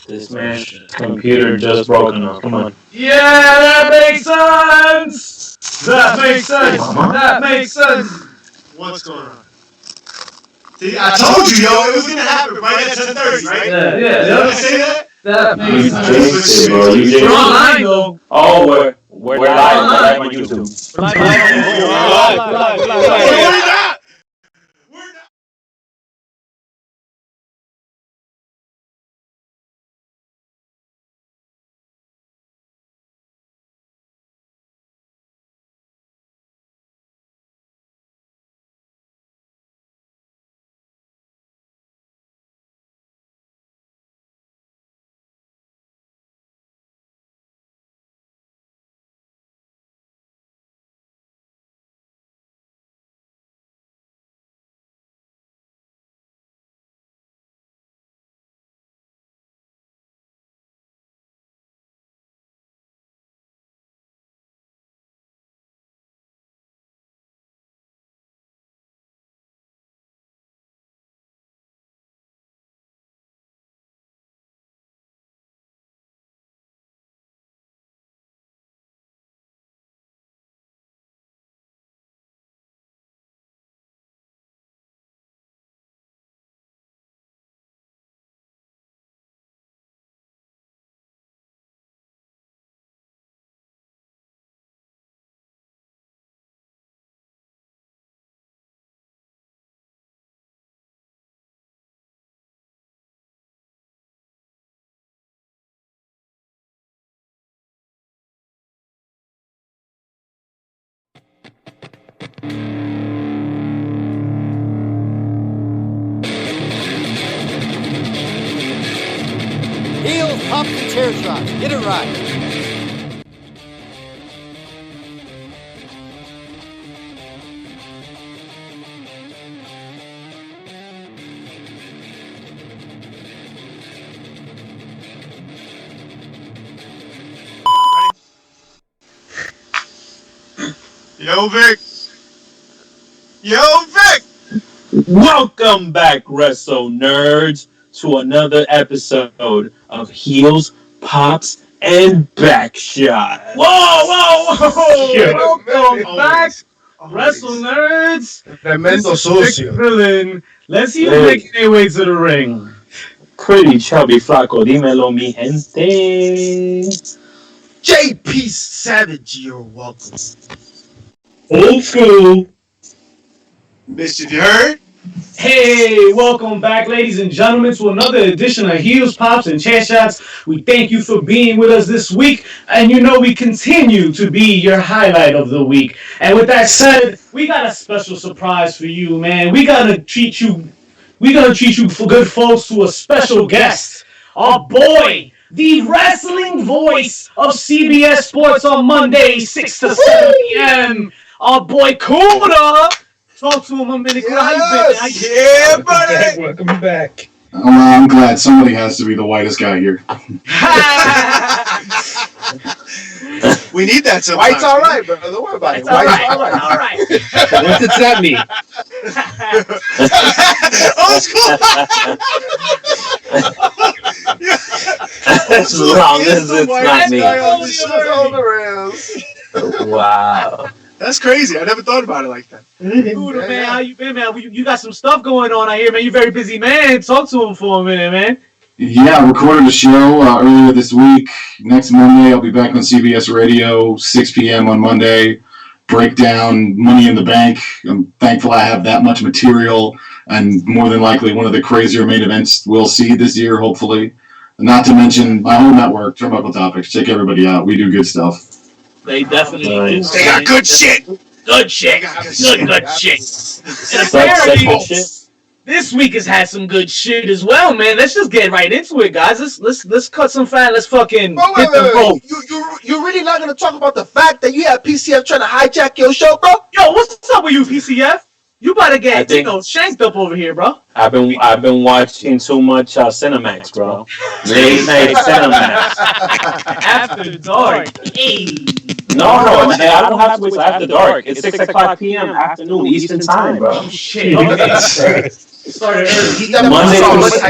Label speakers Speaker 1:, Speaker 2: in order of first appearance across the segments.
Speaker 1: This man's computer just broken up. Come on.
Speaker 2: Yeah, that makes sense. That makes sense. That makes sense.
Speaker 3: What's going on? See, I told you, yo, it was gonna happen right at 10:30, right?
Speaker 2: Yeah.
Speaker 3: Did I say that?
Speaker 2: That makes
Speaker 1: You
Speaker 2: sense.
Speaker 1: jinxed it, bro. You jinxed
Speaker 2: We're
Speaker 1: it.
Speaker 2: online though.
Speaker 1: Oh, we're live on YouTube.
Speaker 2: Live.
Speaker 3: We're not.
Speaker 4: Heels, pops, and chair shots. Get it right.
Speaker 3: Yo, Vic. Yo, Vic.
Speaker 1: Welcome back, Wrestle Nerds, to another episode of Heels, Pops, and Backshot.
Speaker 2: Whoa!
Speaker 1: Yeah.
Speaker 2: Welcome back, Wrestle Nerds.
Speaker 3: Tremendo
Speaker 2: This is Vic
Speaker 3: sucio.
Speaker 2: Villain. Let's see who's making their way to the ring.
Speaker 1: Pretty chubby flaco, dímelo mi gente.
Speaker 3: JP Savage, you're welcome.
Speaker 1: Old school.
Speaker 3: Mischief, you heard?
Speaker 2: Hey, welcome back, ladies and gentlemen, to another edition of Heels, Pops, and Chairshots. We thank you for being with us this week, and you know we continue to be your highlight of the week. And with that said, we got a special surprise for you, man. We're gonna treat you for good folks to a special guest, our boy, the wrestling voice of CBS Sports on Mondays, 6 to 7 p.m. Our boy Kuda. Talk to him a minute.
Speaker 3: Yes. Yeah, buddy.
Speaker 5: Welcome back.
Speaker 6: Well, I'm glad somebody has to be the whitest guy here.
Speaker 3: We need that sometimes.
Speaker 5: White's all right, bro. Don't worry about it.
Speaker 2: It's all right. All right.
Speaker 5: What does that mean?
Speaker 3: Old school.
Speaker 1: As long as it's not me.
Speaker 3: me.
Speaker 1: Wow.
Speaker 3: That's crazy. I never thought about it like that.
Speaker 2: Buddha, man, how you been, man? You got some stuff going on out here, man. You're a very busy man. Talk to him for a minute, man.
Speaker 6: Yeah, I recorded a show earlier this week. Next Monday, I'll be back on CBS Radio, 6 p.m. on Monday. Break down Money in the Bank. I'm thankful I have that much material, and more than likely one of the crazier main events we'll see this year, hopefully. Not to mention my whole network, Turnbuckle Topics. Check everybody out. We do good stuff.
Speaker 2: They definitely do.
Speaker 3: They got good shit.
Speaker 2: Good shit. Good shit. And apparently, this week has had some good shit as well, man. Let's just get right into it, guys. Let's cut some fat. Let's fucking hit the rope.
Speaker 5: You're really not gonna talk about the fact that you have PCF trying to hijack your show, bro?
Speaker 2: Yo, what's up with you, PCF? You about to get shanked up over here, bro.
Speaker 1: I've been watching too much Cinemax, bro. Late night Cinemax.
Speaker 2: After dark. Hey.
Speaker 1: No, man, I don't have to wait till after dark. It's 6 o'clock p.m. afternoon Eastern time, bro.
Speaker 2: Shit. Okay. Started early.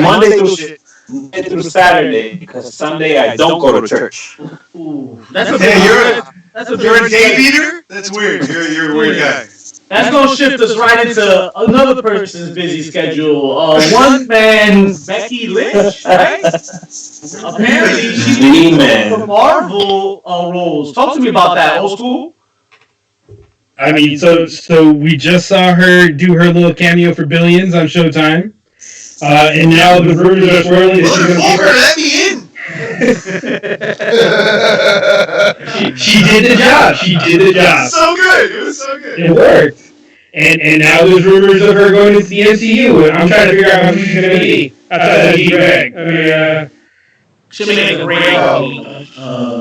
Speaker 1: Monday through Monday through Saturday, because Sunday I don't go to church.
Speaker 2: Ooh, that's a
Speaker 3: Yeah,
Speaker 2: that's a
Speaker 3: you're a
Speaker 2: big
Speaker 3: day beater? That's weird. You're a weird guy.
Speaker 2: That's gonna shift us right into another person's busy schedule. One man, Becky Lynch, right? Apparently, she's doing the Marvel roles. Talk to me about that, old school.
Speaker 7: I mean, so we just saw her do her little cameo for Billions on Showtime, and now the rumors are swirling that she's going to be
Speaker 3: Motherfucker, let me in.
Speaker 7: She did the job. She did the job.
Speaker 3: So good. It was so good.
Speaker 7: It worked. And now there's rumors of her going into the MCU, and I'm trying to figure out who she's going to be. Outside of G-Rag. I mean,
Speaker 2: She made a great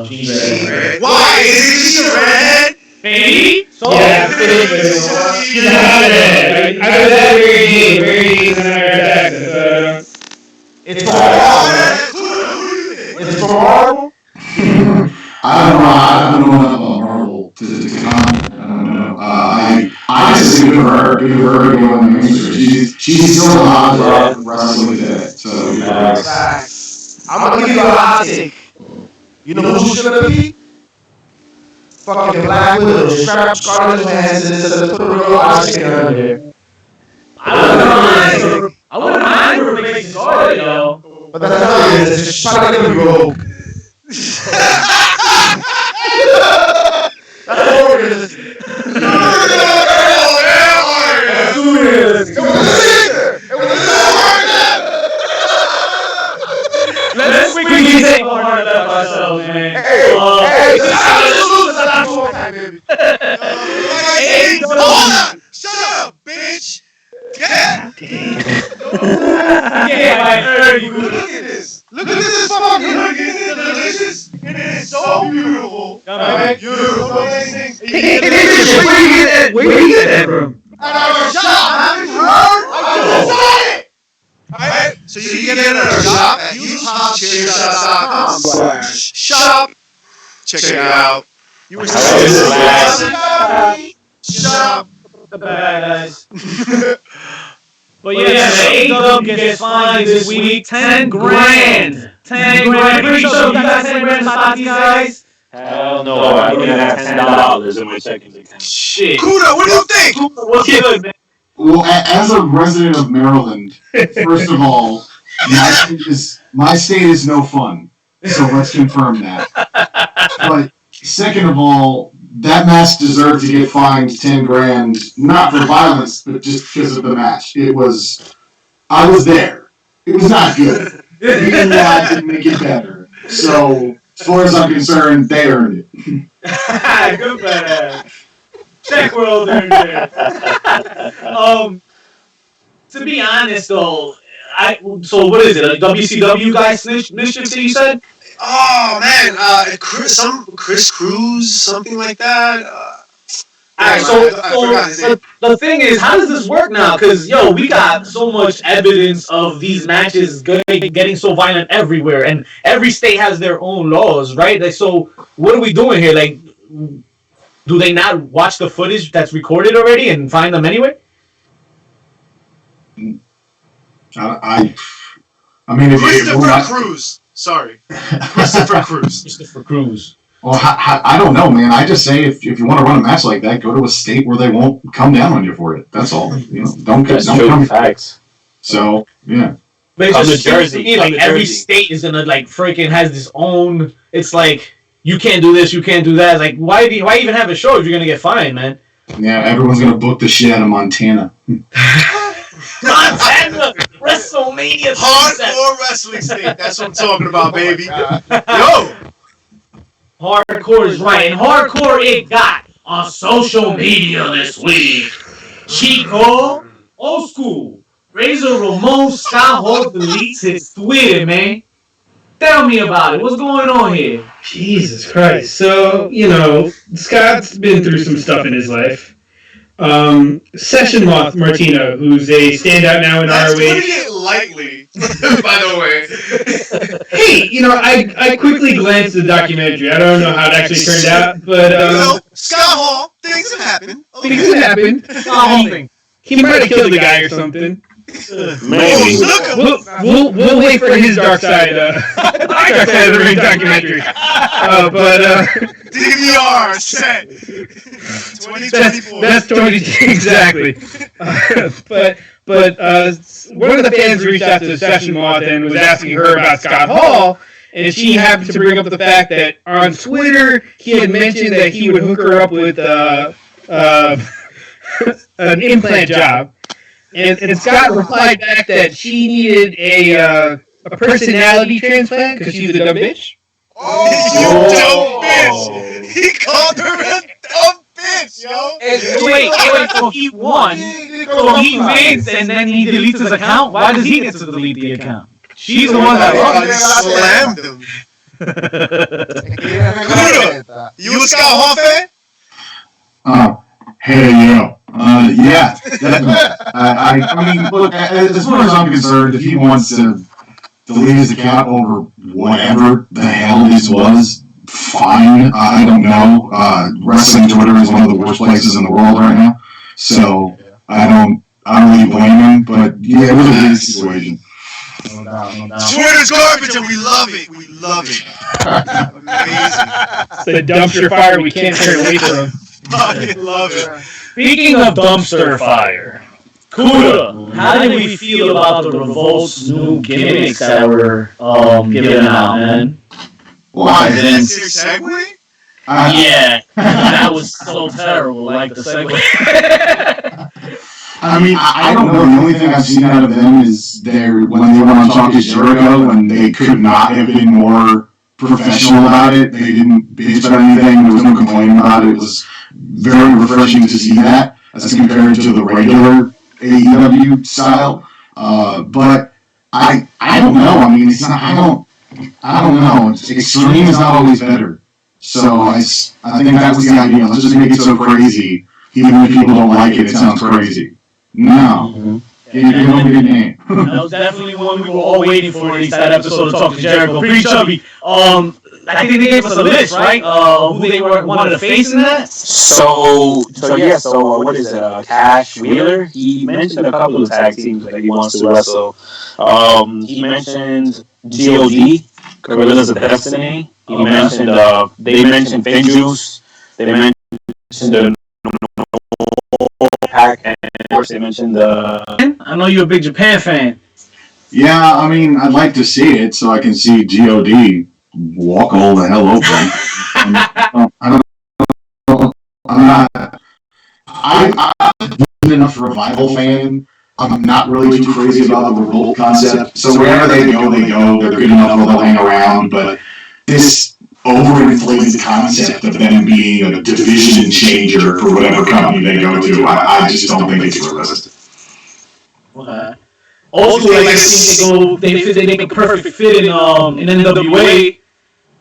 Speaker 2: G-Rag.
Speaker 3: Why? Is she a redhead?
Speaker 2: Maybe? So,
Speaker 7: yeah, absolutely. She's a hothead. I was that very accent.
Speaker 5: It's from Marvel. It's from Marvel.
Speaker 6: I don't know enough about Marvel to comment. I don't know. I just think good for her. Good for her going on the mainstream. She's still alive, wrestling with that. So
Speaker 5: I'm gonna give you a hot take. You know who she's gonna be? Fucking Black Widow. Strap Scarlett Johansson instead of put a real hot chick on there.
Speaker 2: I wouldn't mind her replacing Scarlett, though.
Speaker 5: But that's not what it is. She's probably gonna be rogue. That's what it is.
Speaker 2: Let's quickly take a hard left ourselves, man.
Speaker 3: Hey, hold on. Shut up, bitch. Yeah.
Speaker 2: Yeah, I heard you.
Speaker 3: Look at this. Look at this fucking delicious. It is so beautiful. Right? Beautiful. Amazing.
Speaker 7: Where you get that from?
Speaker 3: At our shop. Haven't you heard? I just said it. Alright, so you can get it at our shop at Chairshots.com/shop. Check it out. You were saying shop.
Speaker 2: The bad guys. But yeah, AEW gets fined this week. 10 grand. 10 grand. Pretty sure you got 10 grand in these guys.
Speaker 1: Hell no, I don't even have $10 in my checking account.
Speaker 2: Shit.
Speaker 3: Kuda, what do you think?
Speaker 2: What's good, man?
Speaker 6: well, as a resident of Maryland, first of all, my state is no fun. So let's confirm that. But second of all, that match deserved to get fined 10 grand, not for violence, but just because of the match. I was there. It was not good. Even that didn't make it better. So, as far as I'm concerned, they earned it.
Speaker 2: Good badass. Check world there. To be honest though, so what is it? A WCW guy mischief that you said?
Speaker 3: Oh man, Chris Cruz, something like that.
Speaker 2: Alright, so the thing is, how does this work now? Because we got so much evidence of these matches getting so violent everywhere, and every state has their own laws, right? Like, so what are we doing here? Like, do they not watch the footage that's recorded already and find them anyway?
Speaker 6: I mean, if
Speaker 3: Christopher Cruz. Sorry, Christopher Cruz.
Speaker 2: Christopher Cruz.
Speaker 6: Well, I don't know, man. I just say if you want to run a match like that, go to a state where they won't come down on you for it. That's all. Don't come.
Speaker 1: Facts.
Speaker 6: So yeah.
Speaker 2: But it's just
Speaker 1: Jersey.
Speaker 2: to me, like every state is gonna freaking has this own. It's like you can't do this, you can't do that. It's like why even have a show if you're gonna get fined, man?
Speaker 6: Yeah, everyone's gonna book the shit out of Montana.
Speaker 2: Montana WrestleMania.
Speaker 3: Hardcore wrestling state. That's what I'm talking about, baby. Yo.
Speaker 2: Hardcore is right, and hardcore it got on social media this week. Chico, old school, Razor Ramon Scott Hall deletes his Twitter, man. Tell me about it. What's going on here?
Speaker 7: Jesus Christ. So, Scott's been through some stuff in his life. Session Moth Martino, who's a standout now in
Speaker 3: That's
Speaker 7: ROH.
Speaker 3: putting it lightly, by the way.
Speaker 7: Hey, I quickly glanced at the documentary. I don't know how it actually turned out, but
Speaker 3: Scott Hall, things have happened.
Speaker 7: things have happened. He might have killed a guy or something.
Speaker 1: Maybe.
Speaker 7: We'll wait for his dark side. Dark side of the ring documentary.
Speaker 3: DVR set. 2024.
Speaker 7: That's 20 exactly. But one of the fans reached out to Session Moth and was asking her about Scott Hall, and she happened to bring up the fact that on Twitter he had mentioned that he would hook her up with an implant job, and Scott replied back that she needed a personality transplant because she's a dumb bitch.
Speaker 3: Oh, you dumb bitch! He called her a dumb bitch, yo.
Speaker 2: Wait, so he won. So he wins and then he deletes his account? Why does he get to delete the account? She's the one that
Speaker 3: slammed him. Kuda, you a Scott Hall fan?
Speaker 6: Hey, yo. Yeah, definitely. I mean, look, as far as I'm concerned, if he wants to delete his account over whatever the hell this was, fine. I don't know. Wrestling Twitter is one of the worst places in the world right now, so I don't really blame him. But yeah, it was a weird situation.
Speaker 4: No doubt.
Speaker 3: Twitter's garbage and we love it. We love it. Amazing.
Speaker 7: It's the dumpster fire we can't turn away from.
Speaker 3: I love it.
Speaker 2: Speaking of dumpster fire, Kuda, how did we feel about the Revolt's new gimmicks that were given out, man?
Speaker 6: Why?
Speaker 3: That's your segue?
Speaker 2: Yeah, that was so terrible, like the segue.
Speaker 6: I mean, I don't know. The only thing I've seen out of them is when they went on Talk to Jericho, and they could not have been more professional about it. They didn't bitch about anything. There was no complaining about it. It was very refreshing to see that as compared to the regular AEW style. But I don't know. I mean, it's not. I don't know. Extreme is not always better. So I think that was the idea. Let's just make it so crazy. Even if people don't like it, it sounds crazy. No. Give him a good name.
Speaker 2: That was definitely one we were all waiting for in that episode of Talk to Jericho. Pretty chubby. I think they gave us a list, right? Who they wanted to face in that?
Speaker 1: So what is it? Cash Wheeler? He mentioned a couple of tag teams that he wants to wrestle. He mentioned GOD, Gorillas of Destiny. He mentioned they mentioned Finjuice. They mentioned the Pack, and of course they mentioned the.
Speaker 2: I know you're a big Japan fan.
Speaker 6: Yeah, I mean, I'd like to see it so I can see God walk all the hell open. I'm not enough revival fan. I'm not really too crazy about the Revolt concept. So wherever they go, they're good enough where they'll hang around. But this overinflated concept of them being a division changer for whatever company they go to, I just don't think it's realistic.
Speaker 2: Also, like, I think they make a perfect fit in NWA.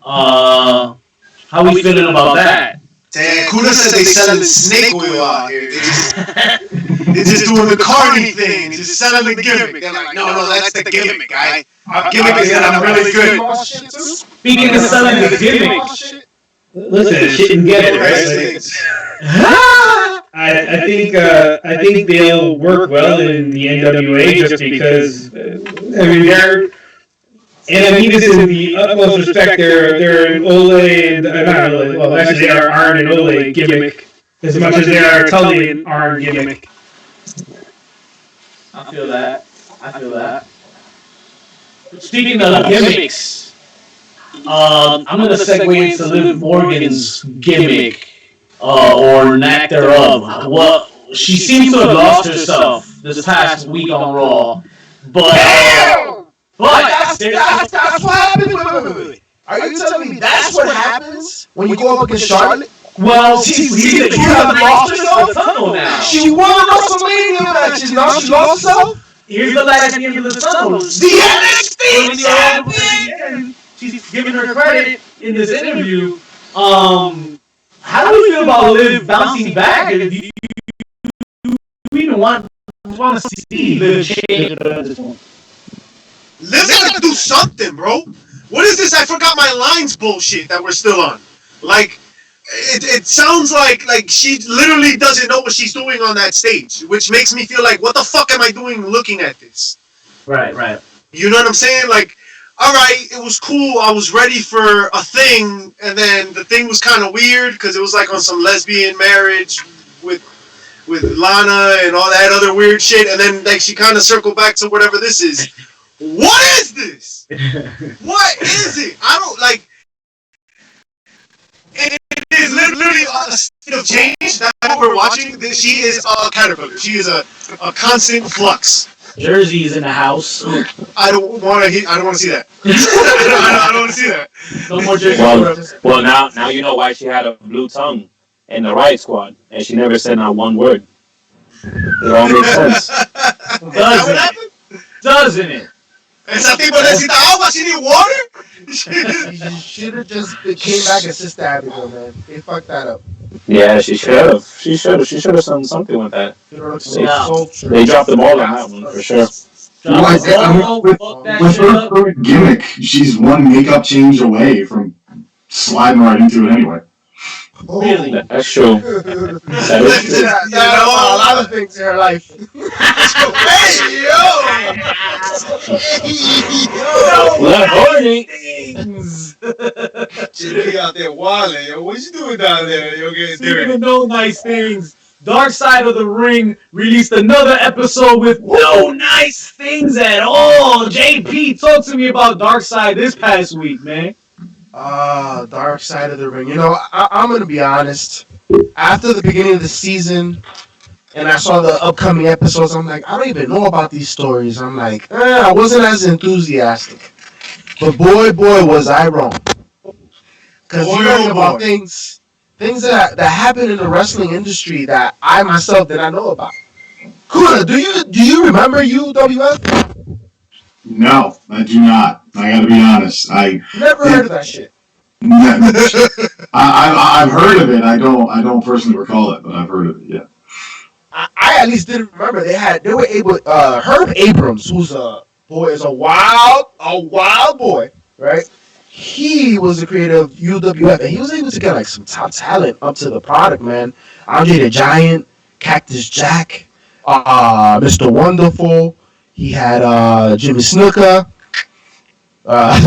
Speaker 2: How we feeling about that?
Speaker 3: Damn, Kuda said they selling snake oil out here. They're just doing the carny thing. They're just selling the gimmick. They're like, no, that's the gimmick, guy. Gimmick is that I'm really good.
Speaker 2: Speaking of selling the gimmick,
Speaker 7: Listen, shit and get it, right? I think they'll work well in the NWA just because I mean and I mean this in the utmost respect. They're an Ole and not Ole. Well, actually they are Arn and Ole gimmick as much as they are a Tully and Arn gimmick.
Speaker 2: I feel that. Speaking of gimmicks, I'm gonna segue into Liv Morgan's gimmick, or lack thereof. What she seems to have lost herself this past week on Raw, but
Speaker 5: That's what happens. Wait. Are you telling me that's what happens when you go up against Charlotte?
Speaker 2: well, she hasn't lost herself. Tunnel now.
Speaker 5: She won WrestleMania matches. Now she lost herself.
Speaker 2: Here's the light at the end of the tunnel.
Speaker 5: The NXT champion.
Speaker 2: She's giving her credit in this interview. How do we feel about Liv bouncing back? Do you even want to see Liv change at this point?
Speaker 3: Liv's gotta do something, bro. What is this? I forgot my lines bullshit that we're still on. Like, it sounds like she literally doesn't know what she's doing on that stage, which makes me feel like, what the fuck am I doing looking at this?
Speaker 2: Right.
Speaker 3: You know what I'm saying? Like, all right, it was cool. I was ready for a thing, and then the thing was kind of weird because it was like on some lesbian marriage with Lana and all that other weird shit, and then like she kind of circled back to whatever this is. What is this? What is it? I don't like. It is literally a state of change that we're watching. She is a caterpillar. She is a constant flux.
Speaker 2: Jersey's in the house.
Speaker 3: I don't want to. I don't want to see that. I don't want to see that.
Speaker 2: No more Jersey.
Speaker 1: Well, now you know why she had a blue tongue in the Riot Squad, and she never said not one word. It all makes sense.
Speaker 2: Doesn't it?
Speaker 3: Esa tipo necesita agua. She need water.
Speaker 5: You should have just came back and Sister Abigail, man. They fucked that up.
Speaker 1: Yeah, she should have. She should have done something with that.
Speaker 5: You know,
Speaker 1: They dropped the ball on that one for sure.
Speaker 6: With her gimmick, she's one makeup change away from sliding right into it anyway.
Speaker 2: Really?
Speaker 1: That's true. That is true.
Speaker 5: That a lot of things in her life.
Speaker 3: Hey
Speaker 1: Left horny.
Speaker 2: Things.
Speaker 3: yo! Out there wilding, yo. What you doing down there? Yo, getting
Speaker 2: Speaking
Speaker 3: dirty.
Speaker 2: of no nice things, Dark Side of the Ring released another episode with no nice things at all. JP, talk to me about Dark Side this past week, man.
Speaker 5: Dark Side of the Ring. You know, I'm gonna be honest. After the beginning of the season, and I saw the upcoming episodes, I'm like, I don't even know about these stories. I'm like, I wasn't as enthusiastic. But boy, was I wrong. Because you're learning about things that happen in the wrestling industry that I myself did not know about. Kuda, do you remember UWF?
Speaker 6: No, I do not. I gotta be honest. I
Speaker 5: Never heard of that shit.
Speaker 6: I've heard of it. I don't personally recall it, but I've heard of it. Yeah.
Speaker 5: I at least didn't remember they were able. Herb Abrams, who's a wild boy, right? He was the creator of UWF, and he was able to get like some top talent up to the product, man. Andre the Giant, Cactus Jack, Mr. Wonderful. He had Jimmy Snuka. A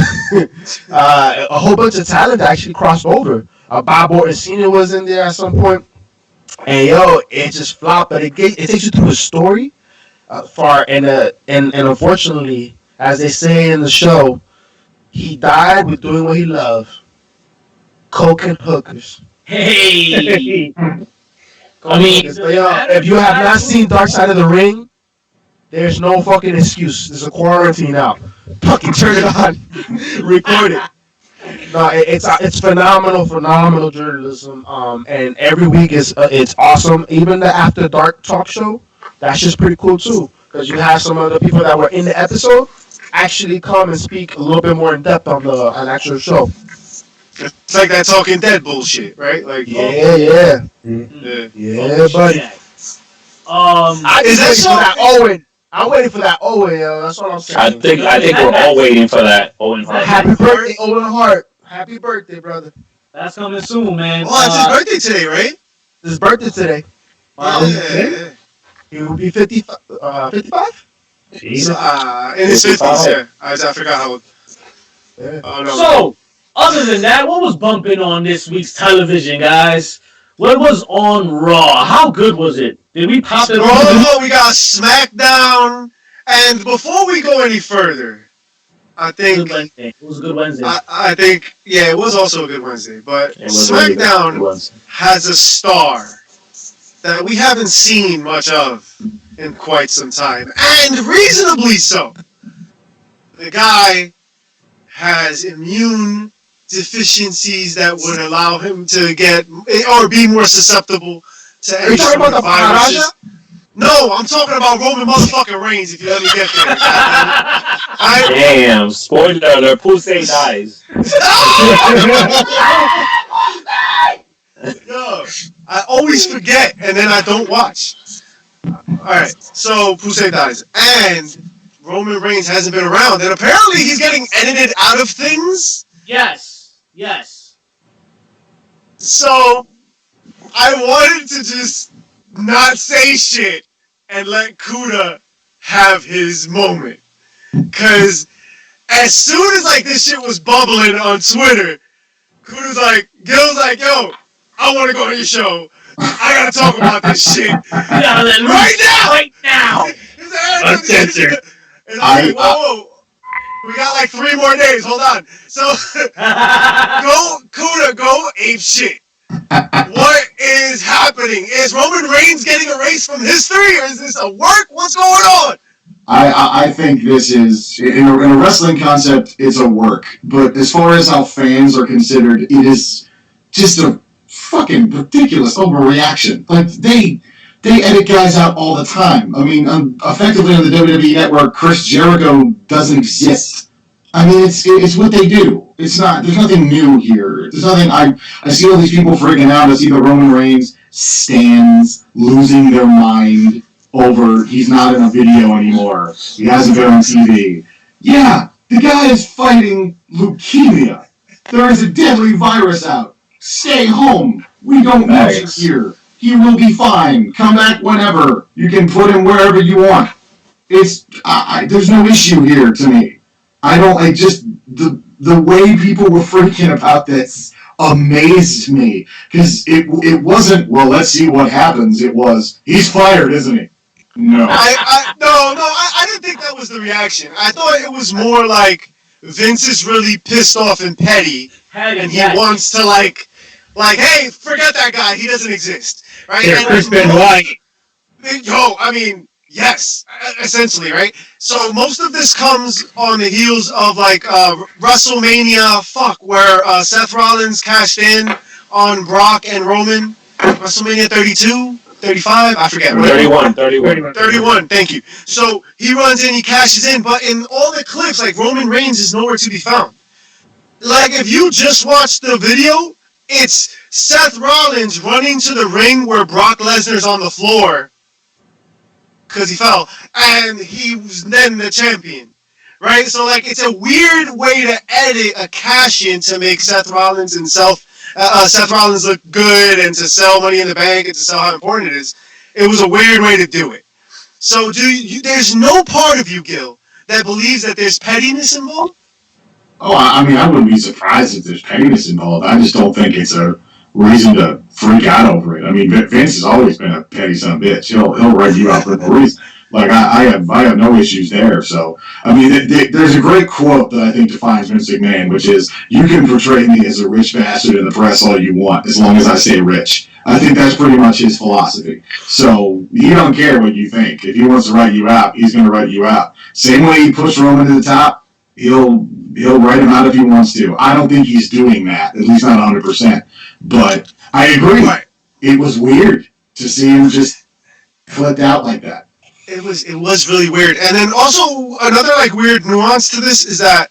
Speaker 5: whole bunch of talent that actually crossed over. Bob Orton Sr. was in there at some point. And yo, it just flopped, but it takes you through a story far, and unfortunately, as they say in the show, he died with doing what he loved, coke and hookers.
Speaker 2: Hey.
Speaker 5: But yo, if you have not seen Dark Side of the Ring, there's no fucking excuse. There's a quarantine out. Fucking turn it on, record it. No, it's phenomenal journalism. And every week it's awesome. Even the After Dark talk show, that's just pretty cool too. Because you have some of the people that were in the episode actually come and speak a little bit more in depth on an actual show.
Speaker 3: It's like that Talking Dead bullshit, right? Like,
Speaker 5: Yeah, buddy. I'm waiting for that Owen, yo. That's what I'm saying.
Speaker 1: I think we're all waiting for that Owen Hart.
Speaker 5: Happy birthday, Owen Hart. Happy birthday, brother.
Speaker 2: That's coming soon, man.
Speaker 3: oh, it's his birthday today, right?
Speaker 5: His birthday today.
Speaker 3: Yeah.
Speaker 5: He will be 55?
Speaker 3: In his 50s, yeah. I forgot how old.
Speaker 5: Yeah.
Speaker 3: Oh, no.
Speaker 2: So, other than that, what was bumping on this week's television, guys? What was on Raw? How good was it? Did we pop it on?
Speaker 3: Raw, we got SmackDown. And before we go any further, I think...
Speaker 2: It was a good Wednesday.
Speaker 3: I think, yeah, it was also a good Wednesday. But
Speaker 1: SmackDown
Speaker 3: has a star that we haven't seen much of in quite some time. And reasonably so. The guy has immune deficiencies that would allow him to get or be more susceptible to any sort of viruses. No, I'm talking about Roman motherfucking Reigns. If you let me get there,
Speaker 1: Damn! Spoiler alert: Pusey dies.
Speaker 3: Yo, I always forget, and then I don't watch. All right, so Pusey dies, and Roman Reigns hasn't been around, and apparently he's getting edited out of things.
Speaker 2: Yes.
Speaker 3: So I wanted to just not say shit and let Kuda have his moment. Cause as soon as like this shit was bubbling on Twitter, Kuda's like, Gil's like, yo, I want to go on your show. I gotta talk about this shit right now.
Speaker 2: Right now.
Speaker 7: Uncensored.
Speaker 3: And I was like, whoa. We got like 3 more days. Hold on. So go ape shit. What is happening? Is Roman Reigns getting erased from history, or is this a work? What's going on?
Speaker 6: I think this is in a wrestling concept. It's a work, but as far as how fans are considered, it is just a fucking ridiculous overreaction. Like they edit guys out all the time. I mean, effectively on the WWE Network, Chris Jericho doesn't exist. I mean, it's what they do. It's not. There's nothing new here. There's nothing. I see all these people freaking out. I see the Roman Reigns stands losing their mind over he's not in a video anymore. He hasn't been on TV. Yeah, the guy is fighting leukemia. There is a deadly virus out. Stay home. We don't want you here. He will be fine. Come back whenever. You can put him wherever you want. It's there's no issue here to me. I don't like just the way people were freaking about this amazed me because it wasn't well. Let's see what happens. It was he's fired, isn't he? No.
Speaker 3: I didn't think that was the reaction. I thought it was more like Vince is really pissed off and petty, and he wants to like, hey, forget that guy. He doesn't exist, right?
Speaker 7: Yeah, Chris Benoit.
Speaker 3: Yo, I mean, yes, essentially, right? So most of this comes on the heels of like WrestleMania, where Seth Rollins cashed in on Brock and Roman. WrestleMania 32. 35, I forget. 31, thank you. So he runs in, he cashes in, but in all the clips, like Roman Reigns is nowhere to be found. Like if you just watch the video, it's Seth Rollins running to the ring where Brock Lesnar's on the floor because he fell, and he was then the champion. Right? So like it's a weird way to edit a cash in to make Seth Rollins look good and to sell Money in the Bank and to sell how important it is. It was a weird way to do it. So there's no part of you, Gil, that believes that there's pettiness involved?
Speaker 6: Oh, I mean, I wouldn't be surprised if there's pettiness involved. I just don't think it's a reason to freak out over it. I mean, Vince has always been a petty son of a bitch. He'll write you out for no reason. Like I have no issues there. So I mean, there's a great quote that I think defines Vince McMahon, which is, "You can portray me as a rich bastard in the press all you want, as long as I stay rich." I think that's pretty much his philosophy. So he don't care what you think. If he wants to write you out, he's going to write you out. Same way he pushed Roman to the top, he'll write him out if he wants to. I don't think he's doing that, at least not 100%. But I agree. Right. It was weird to see him just flipped out like that.
Speaker 3: It was really weird. And then also another like weird nuance to this is that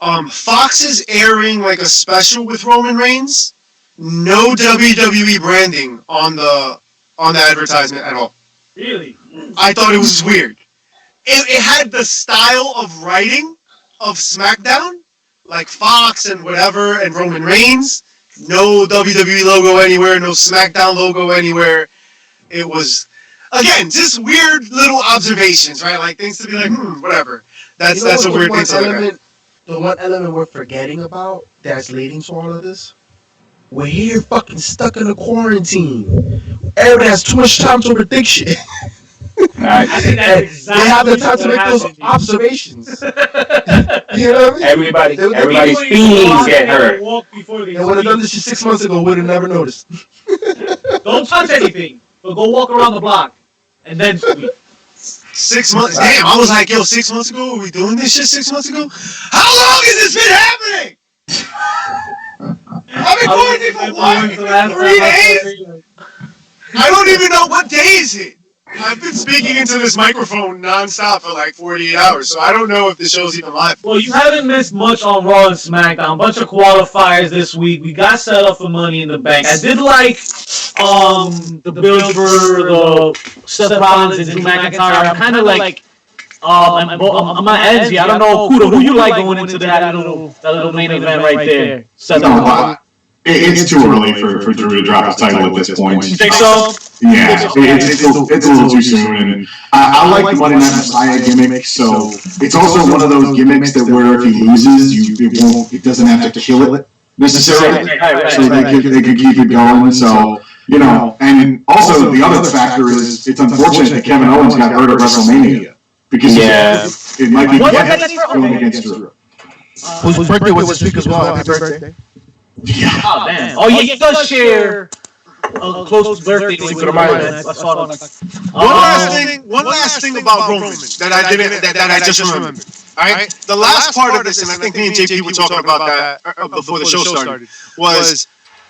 Speaker 3: Fox is airing like a special with Roman Reigns. No WWE branding on the advertisement at all.
Speaker 2: Really?
Speaker 3: I thought it was weird. It had the style of writing of SmackDown, like Fox and whatever, and Roman Reigns. No WWE logo anywhere, no SmackDown logo anywhere. It was, again, just weird little observations, right? Like things to be like, whatever. That's a weird thing to look at.
Speaker 5: The one element we're forgetting about that's leading to all of this, we're here fucking stuck in a quarantine. Everybody has too much time to overthink shit.
Speaker 2: I think that's exactly
Speaker 5: they have the time to make those observations. You know what I mean?
Speaker 1: Everybody's feelings get hurt.
Speaker 5: They would have done this shit 6 months ago, would have never noticed.
Speaker 2: Don't touch anything, but go walk around the block and then speak.
Speaker 3: 6 months? Damn, I was like, yo, 6 months ago? Were we doing this shit 6 months ago? How long has this been happening? I've been quarantined for what? 3 days? I don't even know what day is it. I've been speaking into this microphone nonstop for like 48 hours, so I don't know if the show's even live.
Speaker 2: Well, you haven't missed much on Raw and SmackDown. Bunch of qualifiers this week. We got set up for Money in the Bank. I did like the build for the Seth Rollins and Drew McIntyre. I'm kind of like I'm not edgy. I don't know who you like going into that little main event right there. Seth Rollins.
Speaker 6: It's too early for Drew to drop his title at this point.
Speaker 1: You think so?
Speaker 6: Yeah, it's a little too soon. And I like the Monday Night Messiah gimmick, so it's also one of those gimmicks that where if he loses, it doesn't have to kill it necessarily. So they could keep it going. So, and also the other factor is it's unfortunate that Kevin Owens got hurt at WrestleMania because it might be going against Drew.
Speaker 5: Whose birthday was this week as well? Happy birthday.
Speaker 6: Yeah.
Speaker 2: Oh, damn. Oh, yeah, he does share a close birthday with Roman. I saw it.
Speaker 3: One last thing about Roman that I just remembered. All right, the last part of this, and I think me and JP were talking about that before the show started, was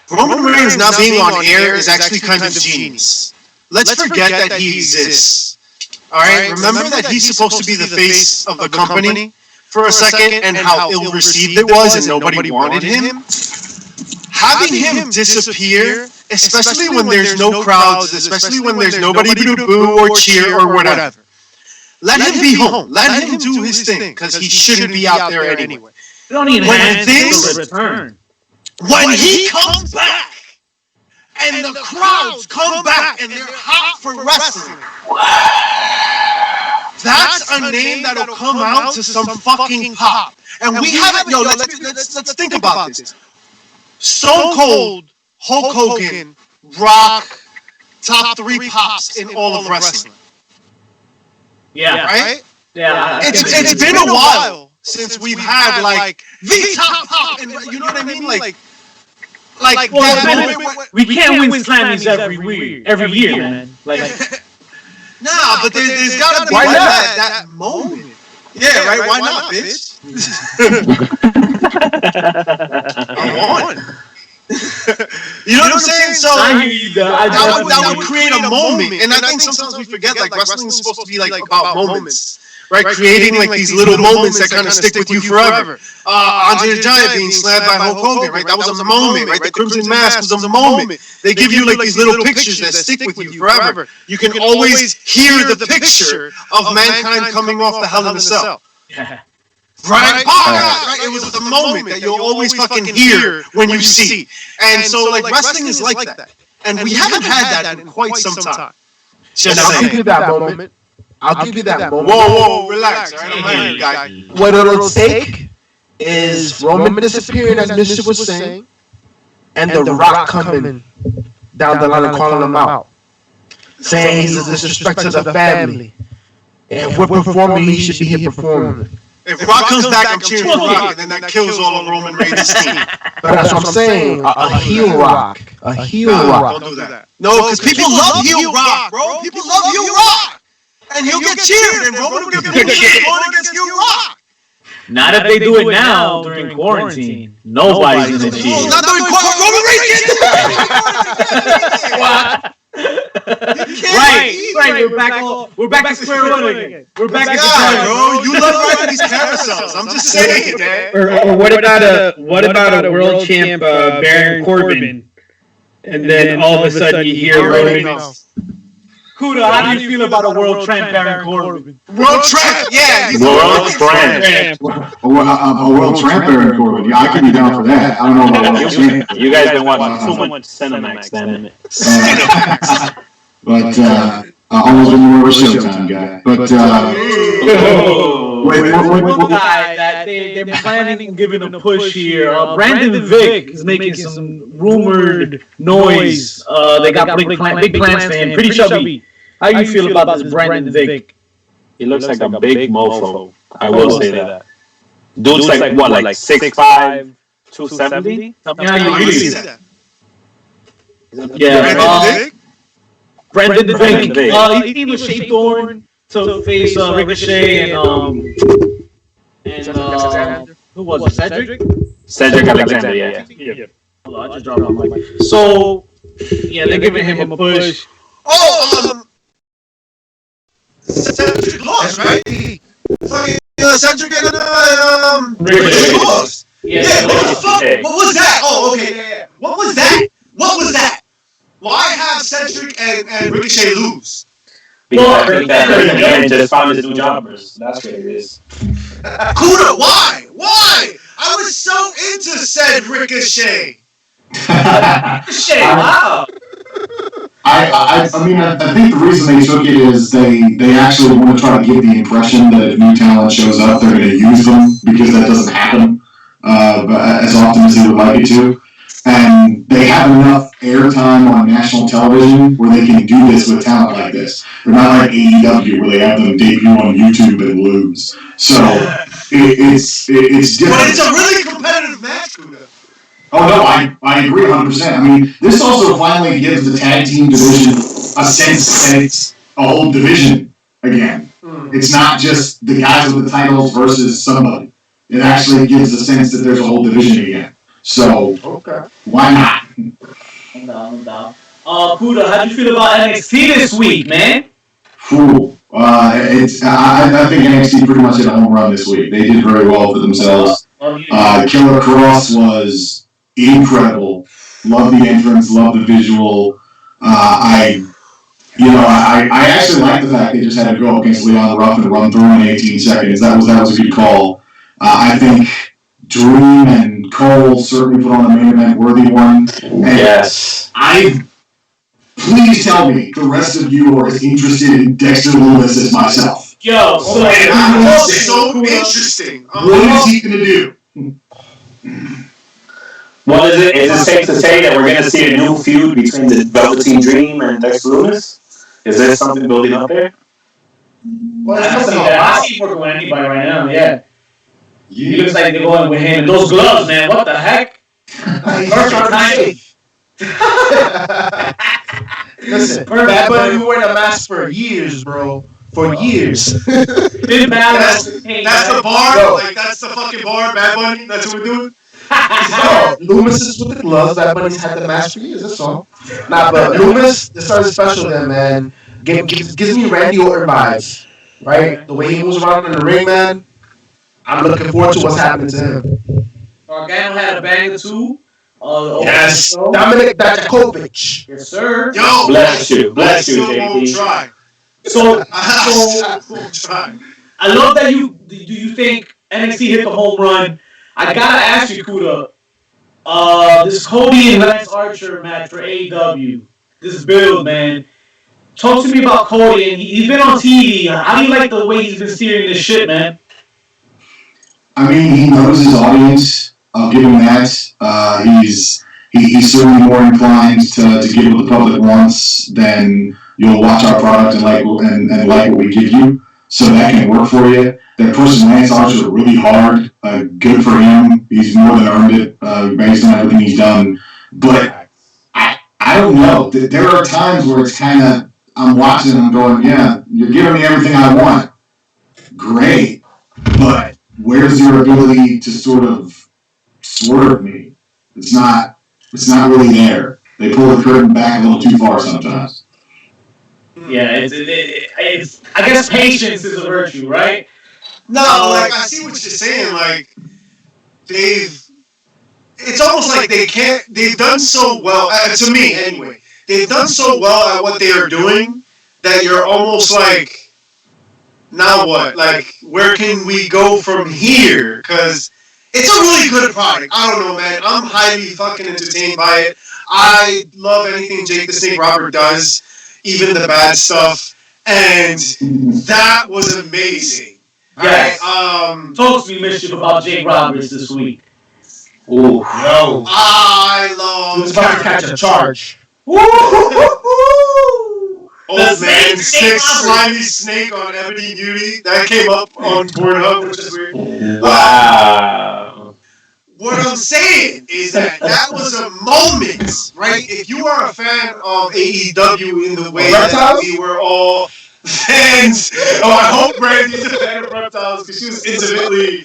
Speaker 3: Roman Reigns not being on air is actually kind of genius. Let's forget that he exists. All right, remember that he's supposed to be the face of the company for a second, and how ill-received it was, and nobody wanted him. Having him disappear, especially when there's no crowds, especially when there's nobody to boo or cheer or whatever. Let him be home. Let him do his thing, because he shouldn't be out there anyway.
Speaker 2: When
Speaker 3: he comes back, and the crowds come back, and they're hot for wrestling, that's a name that'll come out to some fucking pop. And we haven't, let's think about this. Stone Cold, Hulk Hogan, Rock, top 3 pops in all of wrestling.
Speaker 2: Yeah.
Speaker 3: Right?
Speaker 2: Yeah.
Speaker 3: It's been a while since we've had like the top pop, and you know what I mean?
Speaker 2: We can't win Slammies every year, man.
Speaker 3: Nah, but there's gotta be that moment. Yeah, right? Why not, bitch? I won. You know what I'm saying? So that would create a moment, and I think sometimes we forget like wrestling is supposed to be like about moments, right? Creating like these little moments that kind of stick with you forever. Andre the Giant being slammed by Hulk Hogan, right? That was a moment, right? The Crimson Mask was a moment. They give you like these little pictures that stick with you forever. You can always hear the picture of Mankind coming off the Hell in a Cell. Right? Right? It was the moment that you'll always fucking hear when you see. And so, like, wrestling is like that. And we haven't had that in quite some time.
Speaker 5: I'll give you that moment. I'll give you that moment.
Speaker 3: Whoa, relax. All right? I'm married, guy.
Speaker 5: What it'll take is Roman disappearing, as Mischief was saying, and The Rock coming down the line and calling him out, saying he's a disrespect to the family. And if we're performing, he should be here performing.
Speaker 3: If Rock comes back, I'm cheering for Rock, and then that kills all of Roman Reigns' team.
Speaker 5: But that's what I'm saying. A heel Rock. A heel Rock.
Speaker 3: Don't do that. No, because people love heel Rock, bro. People love heel Rock. And he'll get cheered, and Roman will get going against heel Rock.
Speaker 2: Not if they do it now during quarantine. Nobody's gonna cheer.
Speaker 3: Not during quarantine. Roman Reigns can't.
Speaker 2: Right. We're back to square one again. We're back to square one,
Speaker 3: bro. You love riding these carousels. I'm just saying, man.
Speaker 7: Or what about a world champ Baron Corbin, and then all of a sudden you hear Roman.
Speaker 2: Kuda, how do you feel about a world champ Baron Corbin?
Speaker 3: World champ, yeah.
Speaker 1: World champ.
Speaker 6: A world champ Baron Corbin. Yeah, I could be down for that. I don't know about world champ.
Speaker 1: You guys been watching too much Cinemax, damn it.
Speaker 6: But I always been more of a Showtime guy. But
Speaker 2: one guy that they're planning on giving a push here. Brandon Vick is making some rumored noise. They got big plans for him. Pretty chubby. How you feel about this Brandon Vick?
Speaker 1: He looks like a big mofo. I will say that. Dude's like what, like 6'5", 270?
Speaker 2: Yeah, you really see that.
Speaker 3: Yeah.
Speaker 2: Brandon Vick. He teamed with Shea Thorne to face Ricochet and who was it? Cedric?
Speaker 1: Cedric Alexander, yeah.
Speaker 2: I just dropped my mic. So yeah, they're giving him a push.
Speaker 3: Cedric lost, right? Cedric and
Speaker 2: Ricochet
Speaker 3: lost. Yeah, what the fuck? What was that? Oh, okay, yeah. What was that? Why have Cedric and Ricochet lose?
Speaker 1: Because I think that just found his new jobbers. That's what it is.
Speaker 3: Kuda, why? I was so into said Ricochet.
Speaker 2: Shit,
Speaker 6: I,
Speaker 2: wow.
Speaker 6: I mean, I think the reason they took it is they actually want to try to give the impression that if new talent shows up, they're going to use them because that doesn't happen as often as they would like it to. And they have enough airtime on national television where they can do this with talent like this. They're not like AEW where they have them debut on YouTube and lose. So it's different.
Speaker 3: But it's a really competitive match, Kuda.
Speaker 6: Oh no, I agree 100%. I mean, this also finally gives the tag team division a sense that it's a whole division again. It's not just the guys with the titles versus somebody. It actually gives a sense that there's a whole division again. So why not?
Speaker 2: No doubt, no doubt. Kuda, how'd you feel about NXT this week, man?
Speaker 6: Cool. I think NXT pretty much hit a home run this week. They did very well for themselves. Killer Cross was incredible. Love the entrance, love the visual. I actually like the fact they just had to go against Leon Ruff and run through in 18 seconds. That was a good call. I think Dream and Cole certainly put on a main event worthy one. And
Speaker 1: Yes.
Speaker 6: Please tell me the rest of you are as interested in Dexter Loomis as myself.
Speaker 2: Yo, so
Speaker 3: That's so interesting.
Speaker 6: What is he going to do?
Speaker 1: Well, is it safe to say that we're going to see a new feud between the Velveteen Dream and Dexter Loomis? Is there something building up there?
Speaker 5: Well,
Speaker 2: I
Speaker 5: it's
Speaker 2: see
Speaker 5: coming
Speaker 2: that. I
Speaker 5: out.
Speaker 2: see working with anybody right now, yeah. He looks like they're going with him. And those gloves, man, what the heck?
Speaker 5: He's trying to be safe. Listen, Bad Bunny been wearing a mask for years, bro. For years.
Speaker 2: Finn Balor.
Speaker 3: That's the bar?
Speaker 5: Yo.
Speaker 3: Like, that's the fucking bar, Bad Bunny? That's what we're doing?
Speaker 5: No, Loomis is with the gloves. Bad Bunny's had the mask for years. That's all. Nah, but Loomis, there's something special there, man. Gives me Randy Orton vibes, right? The way he moves around in the ring, man. I'm looking forward to what's happening to him.
Speaker 2: Gargano had a banger too.
Speaker 5: Yes, Dominic Dijakovic.
Speaker 2: Yes, sir.
Speaker 3: Yo,
Speaker 1: Bless you,
Speaker 3: I still won't
Speaker 1: JP.
Speaker 3: try.
Speaker 2: So
Speaker 3: I still won't try.
Speaker 2: I love that you do. You think NXT hit the home run? I gotta ask you, Kuda. This Cody and Lance Archer match for AEW. This build, man. Talk to me about Cody. And he's been on TV. How do you like the way he's been steering this shit, man?
Speaker 6: I mean, he knows his audience. I'll give him that. He's certainly more inclined to give what the public wants than you'll watch our product and like what we give you. So that can work for you. They're pushing Lance Archer really hard. Good for him. He's more than earned it based on everything he's done. But I don't know. There are times where it's kind of, I'm watching and I'm going, yeah, you're giving me everything I want. Great. But where's your ability to sort of swerve me? It's not really there. They pull the curtain back a little too far sometimes.
Speaker 2: Yeah, it's I guess patience is a virtue, right?
Speaker 3: No, like, I see what you're saying. Like, it's almost like they've done so well, to me anyway, they've done so well at what they are doing that you're almost like, now what? Like, where can we go from here? Because it's a really good product. I don't know, man. I'm highly fucking entertained by it. I love anything Jake the Snake Robert does, even the bad stuff. And that was amazing.
Speaker 2: Yes.
Speaker 3: Alright,
Speaker 2: Talk to me, Mischief, about Jake Roberts this week.
Speaker 1: Ooh.
Speaker 5: Yo.
Speaker 3: I love
Speaker 5: He was about to catch a charge.
Speaker 3: Old Man 6 Slimy Snake on Ebony Beauty. That came up on Pornhub, which is weird.
Speaker 1: Wow.
Speaker 3: What I'm saying is that was a moment, right? If you are a fan of AEW in the way that we were all fans, I hope Brandy's a fan of Reptiles because she was intimately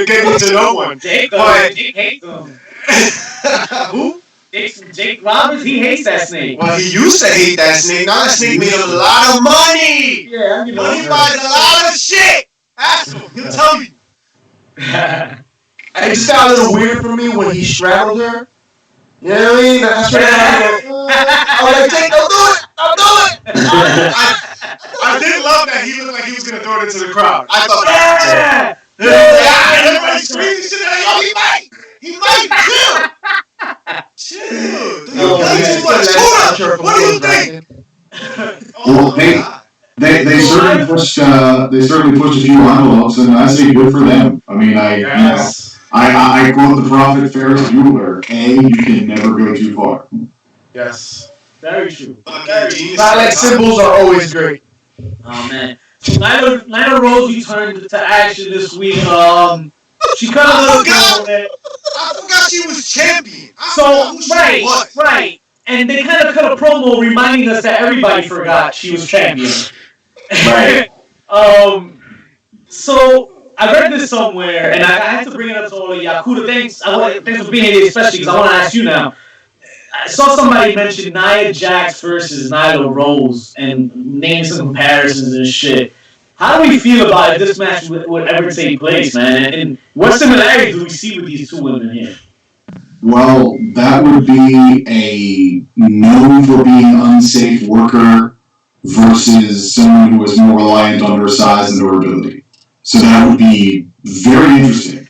Speaker 3: getting to know one.
Speaker 2: Jake hates them.
Speaker 3: Who?
Speaker 2: Jake Roberts, he hates that snake.
Speaker 3: Well, he used to hate that snake. Now that snake made a lot of money.
Speaker 2: Yeah, you know.
Speaker 3: Money buys a lot of shit. Ask him. He'll tell you.
Speaker 5: It just got a little weird for me when he straddled her. You know what I mean? That's right. I was like, Jake, don't do it. Don't do it.
Speaker 3: I did love that he looked like he was going to throw it into the crowd. I thought
Speaker 2: Yeah.
Speaker 3: yeah. Everybody screaming shit. Like, yo, he might. Chill.
Speaker 6: Well,
Speaker 3: Oh God.
Speaker 6: they certainly pushed a few envelopes, and I say good for them. I mean,
Speaker 5: Yes.
Speaker 6: I quote the prophet Ferris Bueller: "You can never go too far."
Speaker 5: Yes.
Speaker 2: Very true.
Speaker 3: Fucking
Speaker 2: Very true.
Speaker 3: genius.
Speaker 5: Flat symbols are always great.
Speaker 2: Oh man, Nyla Rose returned to action this week. She cut
Speaker 3: I
Speaker 2: another
Speaker 3: forgot.
Speaker 2: promo there.
Speaker 3: I forgot she was champion. I forgot
Speaker 2: So
Speaker 3: who she was.
Speaker 2: right, and they kind of cut a promo reminding us that everybody forgot she was champion.
Speaker 1: Right.
Speaker 2: um, so I read this somewhere, and I had to bring it up to all of y'all. Kuda, thanks for being here, especially because I want to ask you now. I saw somebody mention Nia Jax versus Nyla Rose and name some comparisons and shit. How do we feel about if this match would ever take place, man? And what similarities do we see with these two women here?
Speaker 6: Well, that would be a known for being unsafe worker versus someone who is more reliant on her size and her ability. So that would be very interesting.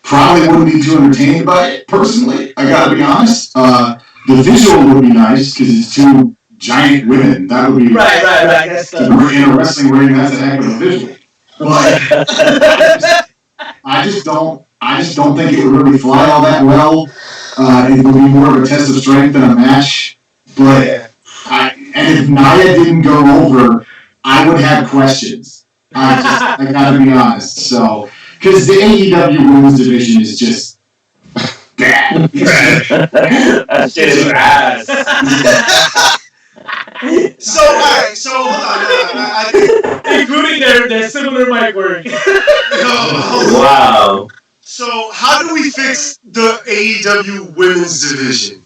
Speaker 6: Probably wouldn't be too entertained by it, personally. I gotta be honest. The visual would be nice because it's two giant women. That would be
Speaker 2: Right. I guess
Speaker 6: in a wrestling ring. That's a heck of a visual. But I just don't think it would really fly all that well. It would be more of a test of strength than a match. But and if Nia didn't go over, I would have questions. I gotta be honest. So, because the AEW women's division is just bad.
Speaker 1: That shit is ass.
Speaker 3: So alright, so hold on. I think
Speaker 2: including their similar mic work.
Speaker 1: Wow.
Speaker 3: So how do we fix the AEW women's division?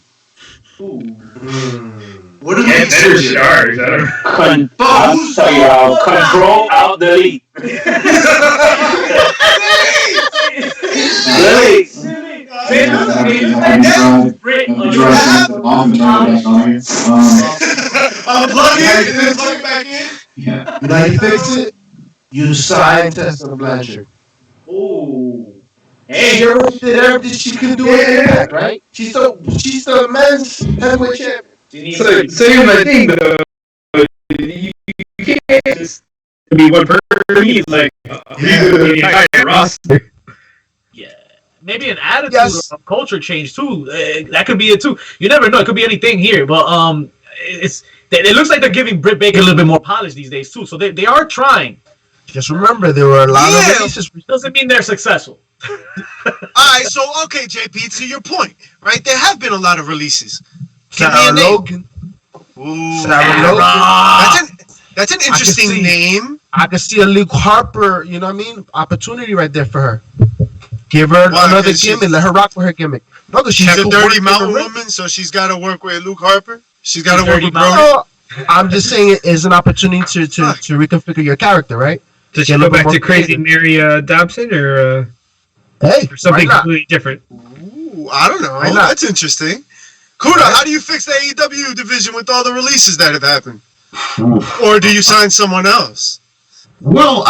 Speaker 3: What do we
Speaker 7: Get better
Speaker 3: do?
Speaker 7: stars. I don't know.
Speaker 1: I'll tell you how. Control, Alt, Delete. Delete.
Speaker 3: Unplug it and then plug it back in?
Speaker 6: Yeah.
Speaker 5: You know how you fix it? You sign Tessa Blanchard.
Speaker 2: Ooh.
Speaker 5: She
Speaker 2: Hey,
Speaker 5: already did everything she could do in Impact, right? She's the men's heavyweight champion.
Speaker 7: So here's my thing though. You can't just be one person. It's like redo the entire roster.
Speaker 8: Yeah, maybe an attitude
Speaker 5: Yes.
Speaker 8: of culture change too. That could be it too. You never know. It could be anything here, but it looks like they're giving Britt Baker a little bit more polish these days too. So they are trying.
Speaker 5: Just remember, there were a lot of releases.
Speaker 8: Doesn't mean they're successful.
Speaker 3: Alright, so okay, JP, to your point, right? There have been a lot of releases. Give me
Speaker 5: Sarah
Speaker 3: a name.
Speaker 5: Logan.
Speaker 3: Ooh.
Speaker 5: Sarah Logan.
Speaker 3: That's an interesting
Speaker 5: see-
Speaker 3: name.
Speaker 5: I could see a Luke Harper, you know what I mean? Opportunity right there for her. Give her
Speaker 3: Why?
Speaker 5: another
Speaker 3: 'Cause
Speaker 5: gimmick.
Speaker 3: she's-
Speaker 5: Let her rock with her gimmick. No, 'cause
Speaker 3: She's a
Speaker 5: could
Speaker 3: dirty
Speaker 5: work
Speaker 3: mountain
Speaker 5: in the ring.
Speaker 3: woman, so she's got to work with Luke Harper. She's got to
Speaker 8: She's
Speaker 3: work
Speaker 8: dirty
Speaker 3: with
Speaker 8: mountain.
Speaker 3: Brody.
Speaker 5: No, I'm just saying it is an opportunity to reconfigure your character, right?
Speaker 7: Does
Speaker 5: Get
Speaker 7: she
Speaker 5: a
Speaker 7: go
Speaker 5: little bit
Speaker 7: back
Speaker 5: more
Speaker 7: to Crazy
Speaker 5: creative.
Speaker 7: Mary Dobson or
Speaker 5: Hey,
Speaker 7: something
Speaker 5: why not?
Speaker 7: completely different?
Speaker 3: Ooh, I don't know.
Speaker 5: Why not?
Speaker 3: That's interesting. Kuda, how do you fix the AEW division with all the releases that have happened? Or do you sign someone else?
Speaker 6: Well,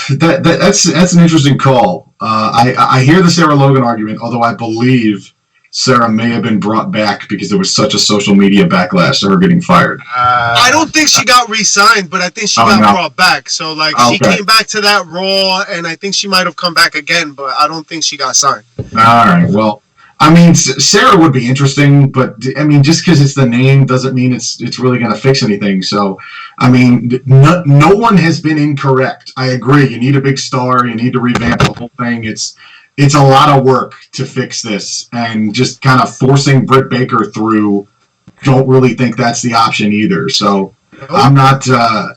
Speaker 6: that's an interesting call. I hear the Sarah Logan argument, although I believe Sarah may have been brought back because there was such a social media backlash to her getting fired.
Speaker 3: I don't think she got re-signed, but I think she
Speaker 6: Oh,
Speaker 3: got
Speaker 6: no.
Speaker 3: brought back. So, like, she
Speaker 6: Okay.
Speaker 3: came back to that Raw, and I think she might have come back again, but I don't think she got signed.
Speaker 6: All right. Well, I mean, Sarah would be interesting, but I mean, just because it's the name doesn't mean it's really going to fix anything. So, I mean, no one has been incorrect. I agree. You need a big star. You need to revamp the whole thing. It's a lot of work to fix this, and just kind of forcing Britt Baker through. Don't really think that's the option either. So, I'm not.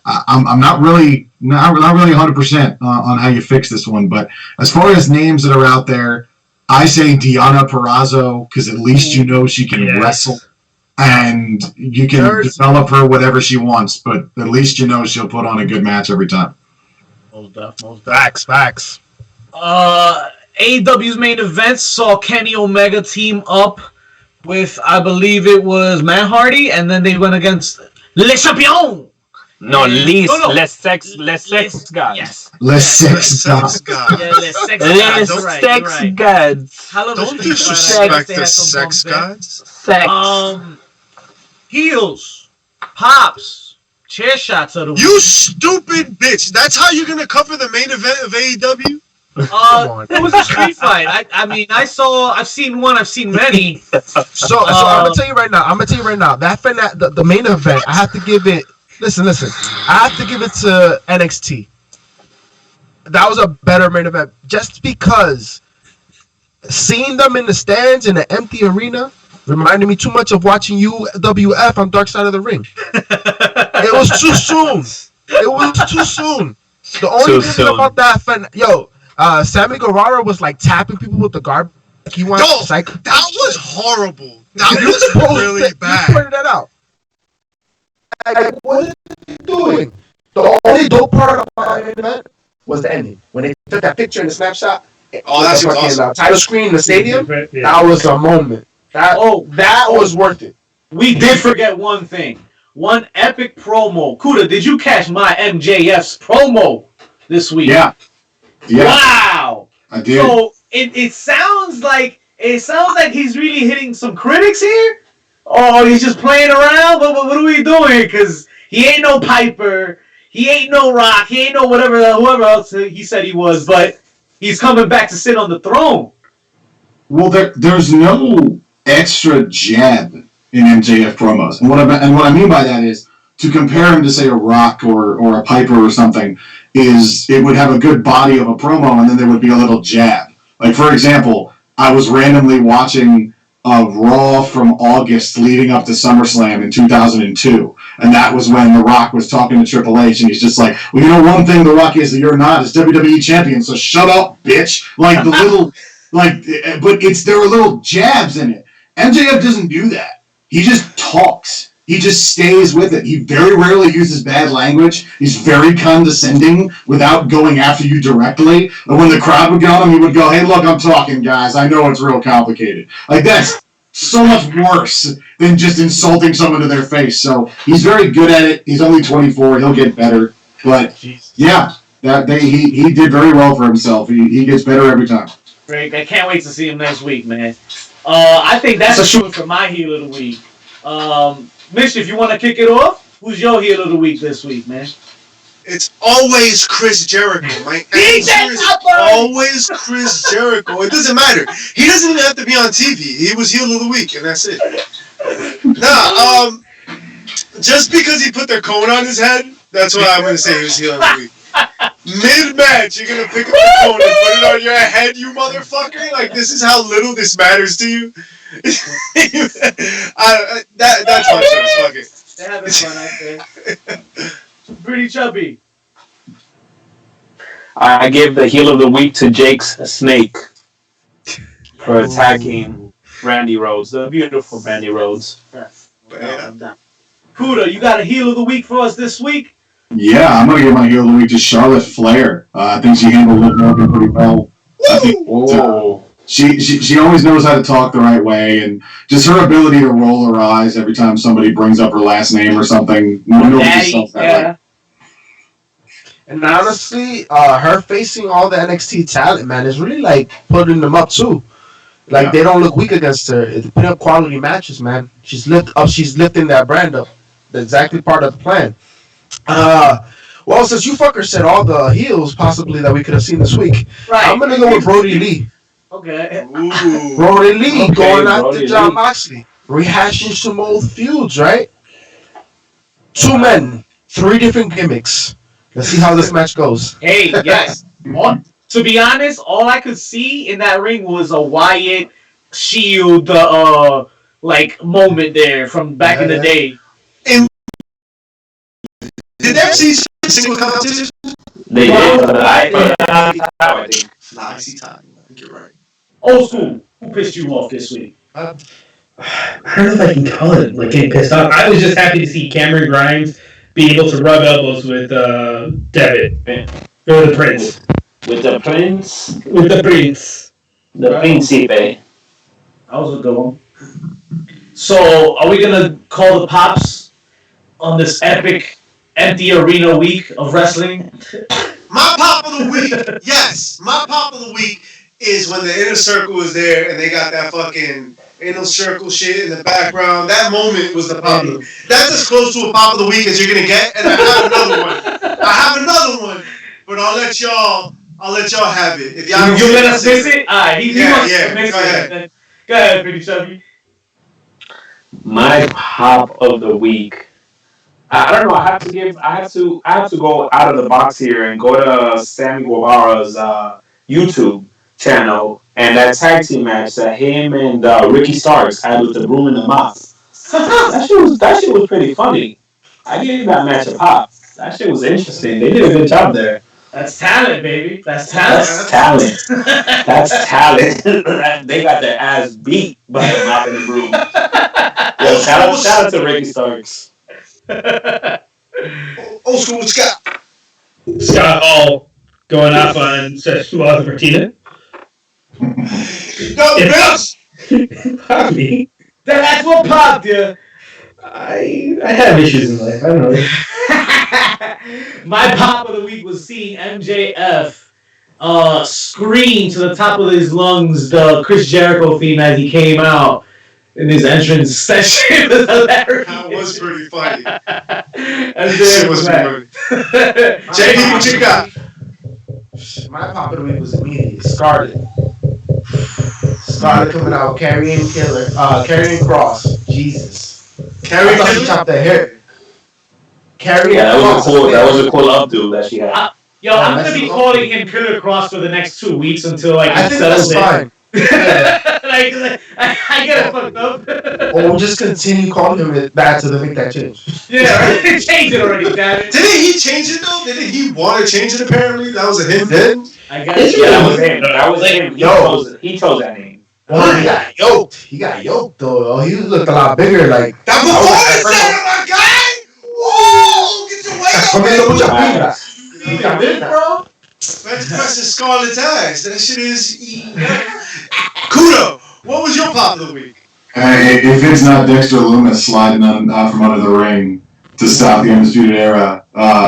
Speaker 6: I'm not really 100% on how you fix this one. But as far as names that are out there, I say Deonna Purrazzo because at least you know she can
Speaker 7: Yes.
Speaker 6: wrestle, and you can
Speaker 5: There's-
Speaker 6: develop her whatever she wants. But at least you know she'll put on a good match every time.
Speaker 8: Most definitely.
Speaker 5: Facts.
Speaker 8: AEW's main event saw Kenny Omega team up with, I believe it was Matt Hardy, and then they went against Le Champion.
Speaker 1: No, least.
Speaker 8: No.
Speaker 1: Less sex, guys.
Speaker 8: Yes.
Speaker 6: Let's
Speaker 3: Sex
Speaker 6: sex God.
Speaker 3: God.
Speaker 8: Yeah, Les Sex
Speaker 1: Less
Speaker 8: Gods. Right,
Speaker 1: sex
Speaker 8: right.
Speaker 1: gods.
Speaker 8: Hell of a
Speaker 3: Don't
Speaker 8: street fight. I guess
Speaker 3: disrespect
Speaker 8: they
Speaker 3: the
Speaker 8: had some
Speaker 3: sex
Speaker 8: bumps there.
Speaker 3: gods.
Speaker 1: Sex.
Speaker 8: Heels, Pops, chair shots of the
Speaker 3: You
Speaker 8: week.
Speaker 3: stupid bitch. That's how you're gonna cover the main event of AEW?
Speaker 5: on.
Speaker 8: It was a street fight. I mean, I've seen one. I've seen many.
Speaker 5: So I'm gonna tell you right now. The main event. I have to give it. Listen. I have to give it to NXT. That was a better main event, just because seeing them in the stands in an empty arena reminded me too much of watching UWF on Dark Side of the Ring. It was too soon. It was too soon. The only
Speaker 1: Too
Speaker 5: thing
Speaker 1: soon.
Speaker 5: about that, Sammy Guevara was like tapping people with the garbage. Like he went
Speaker 3: Yo,
Speaker 5: psycho.
Speaker 3: that was horrible. That
Speaker 5: You
Speaker 3: was
Speaker 5: posted-
Speaker 3: really
Speaker 5: You
Speaker 3: bad.
Speaker 5: pointed that out. Like, what are you doing? The only dope part about the event was the ending. When they took that picture in the snapshot.
Speaker 3: Oh,
Speaker 5: with
Speaker 3: that
Speaker 5: the
Speaker 3: shit was
Speaker 5: fucking,
Speaker 3: awesome.
Speaker 5: title screen in the stadium.
Speaker 7: Yeah.
Speaker 5: That was a moment. That was worth it.
Speaker 2: We did forget one thing. One epic promo. Kuda, did you catch my MJF's promo this week?
Speaker 6: Yeah.
Speaker 2: Wow.
Speaker 6: I did.
Speaker 2: So it sounds like he's really hitting some critics here. Oh, he's just playing around. What are we doing? Because he ain't no Piper. He ain't no Rock. He ain't no whoever else he said he was. But he's coming back to sit on the throne.
Speaker 6: Well, there's no extra jab in MJF promos, and what I mean by that is to compare him to say a Rock or a Piper or something is it would have a good body of a promo, and then there would be a little jab. Like for example, I was randomly watching a Raw from August leading up to SummerSlam in 2002, and that was when The Rock was talking to Triple H, and he's just like, "Well, you know, one thing The Rock is that you're not is WWE champion, so shut up, bitch." Like the little. But there are little jabs in it. MJF doesn't do that. He just talks. He just stays with it. He very rarely uses bad language. He's very condescending without going after you directly. And when the crowd would get on him, he would go, "Hey, look, I'm talking, guys. I know it's real complicated." Like, that's so much worse than just insulting someone to their face. So he's very good at it. He's only 24. He'll get better. But, yeah, he did very well for himself. He gets better every time.
Speaker 2: Great. I can't wait to see him next week, man. I think that's a shoot for my heel of the week. Mitch, if you want to kick it off, who's your heel of the week this week, man?
Speaker 3: It's always Chris Jericho. My answer is always Chris Jericho. It doesn't matter. He doesn't even have to be on TV. He was heel of the week, and that's it. Just because he put their cone on his head, that's why I'm going to say he was heel of the week. Mid-match, you're going to pick up the cone and put it on your head, you motherfucker? Like, this is how little this matters to you? That's my choice. Fuck it.
Speaker 2: They're having fun out there. Pretty chubby.
Speaker 1: I give the heel of the week to Jake's Snake for attacking Randy Rhodes, the beautiful Randy Rhodes.
Speaker 2: Kuda, you got a heel of the week for us this week?
Speaker 6: Yeah, I'm going to give my heel of the week to Charlotte Flair. I think she handled Liv Morgan pretty well. I think she always knows how to talk the right way, and just her ability to roll her eyes every time somebody brings up her last name or something. Nobody sells that way.
Speaker 5: And honestly, her facing all the NXT talent, man, is really like putting them up too. Like they don't look weak against her. It's putting up quality matches, man. She's lifting that brand up. That's exactly part of the plan. Well, since you fuckers said all the heels possibly that we could have seen this week,
Speaker 2: Right.
Speaker 5: I'm gonna go with Brody Lee.
Speaker 2: Okay.
Speaker 3: Ooh.
Speaker 5: Brody Lee
Speaker 1: Okay,
Speaker 5: going after
Speaker 1: Brody
Speaker 5: John
Speaker 1: Lee.
Speaker 5: Moxley, rehashing some old feuds, right? Two men, three different gimmicks. Let's see how this match goes.
Speaker 2: Hey, yes. To be honest, all I could see in that ring was a Wyatt Shield moment there from back in the day.
Speaker 3: Did they ever see single competition?
Speaker 1: They did, but I think.
Speaker 3: Nah, I see time. You're right.
Speaker 2: Old school. Who pissed you off this week?
Speaker 7: I don't know if I can call it like getting pissed off. I was just happy to see Cameron Grimes be able to rub elbows with Devitt or the Prince.
Speaker 1: With the Prince,
Speaker 7: With the Prince.
Speaker 1: the Principe.
Speaker 2: That was a good one. So, are we gonna call the pops on this epic empty arena week of wrestling?
Speaker 3: My pop of the week, yes, my pop of the week is when the inner circle was there and they got that fucking inner circle shit in the background. That moment was the pop of the week. That's as close to a pop of the week as you're gonna get. And I have another one. But I'll let y'all have it. If y'all
Speaker 2: you let us miss it? Alright, he wants
Speaker 3: yeah.
Speaker 2: to miss
Speaker 3: Go ahead.
Speaker 2: it. Go ahead, Pretty Chubby.
Speaker 1: My pop of the week. I don't know. I have to go out of the box here and go to Sammy Guevara's YouTube channel and that tag team match that him and Ricky Starks had with the broom and the mop. That shit was pretty funny. I gave that match a pop. That shit was interesting. They did a good job there.
Speaker 2: That's talent, baby. That's talent.
Speaker 1: That's talent. That's talent. They got their ass beat by the mop and the broom. Yo, shout out to Ricky Starks.
Speaker 3: Old school with Scott.
Speaker 7: Scott Hall going off on Suarez Martinez.
Speaker 3: No, bitch!
Speaker 7: Pop me.
Speaker 2: That's what popped you.
Speaker 7: I have issues in life. I don't know.
Speaker 2: My pop of the week was seeing MJF scream to the top of his lungs the Chris Jericho theme as he came out in his entrance. That shit was hilarious.
Speaker 3: That was pretty funny.
Speaker 2: That
Speaker 3: was funny. JD, what you got?
Speaker 5: My pop of the week was immediate. Scarlet. Scarlet coming out carrying Cross. Jesus.
Speaker 3: Carrying
Speaker 5: Killer chopped the hair. Carrying
Speaker 1: That
Speaker 5: Cross.
Speaker 1: that was a cool updo that she had.
Speaker 2: I'm gonna be calling him Killer Cross for the next 2 weeks until
Speaker 5: I
Speaker 2: he
Speaker 5: think
Speaker 2: settles
Speaker 5: that's fine.
Speaker 2: I get it fucked up.
Speaker 5: Or we'll just continue calling him that till they make that change.
Speaker 2: Yeah, right. Change it already, damn it.
Speaker 3: Didn't he change it though? Didn't he want to change it apparently? That was a him then?
Speaker 2: I guess.
Speaker 1: Yeah, that was him. That was him. He chose that name.
Speaker 5: Oh, he got yoked. He got yoked though. He looked a lot bigger. Like
Speaker 3: that performance center, my guy! Whoa! Get your weight up,
Speaker 5: He got big, bro.
Speaker 3: Let's press his Scarlet's ass. That shit is. Kudo, what was your pop of the week?
Speaker 6: Hey, if it's not Dexter Lumis sliding from under the ring to stop the Undisputed Era,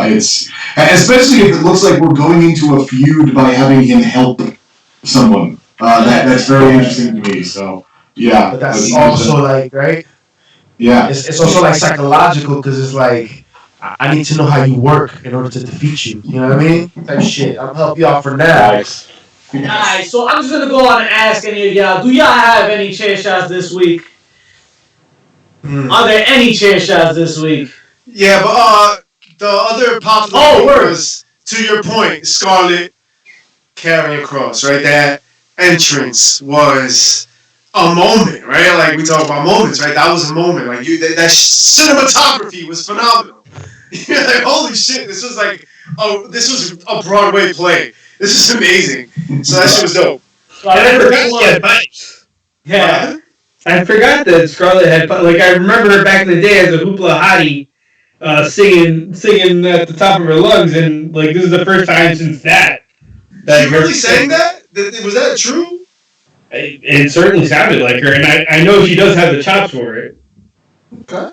Speaker 6: it's especially if it looks like we're going into a feud by having him help someone. That's very interesting to me. So yeah,
Speaker 5: but that's also like right.
Speaker 6: Yeah,
Speaker 5: it's also like psychological because it's like I need to know how you work in order to defeat you. You know what I mean? Type shit. I'll help you out for now.
Speaker 1: Nice.
Speaker 2: Alright, so I'm just gonna go on and ask any of y'all, do y'all have any chair shots this week? Are there any chair shots this week?
Speaker 3: Yeah, but the other pop of the week was, to your point, Scarlett carrying across, right? That entrance was a moment, right? Like we talk about moments, right? That was a moment. Like that cinematography was phenomenal. You're like, holy shit, this was a Broadway play. This is amazing. So that shit was dope.
Speaker 7: I forgot she had pipes.
Speaker 2: Yeah.
Speaker 7: I forgot that Scarlett had pipes. Like I remember her back in the day as a hoopla hottie, singing at the top of her lungs, and like this is the first time since that.
Speaker 3: She really sang that? Was that true?
Speaker 7: It certainly sounded like her, and I know she does have the chops for it.
Speaker 3: Okay.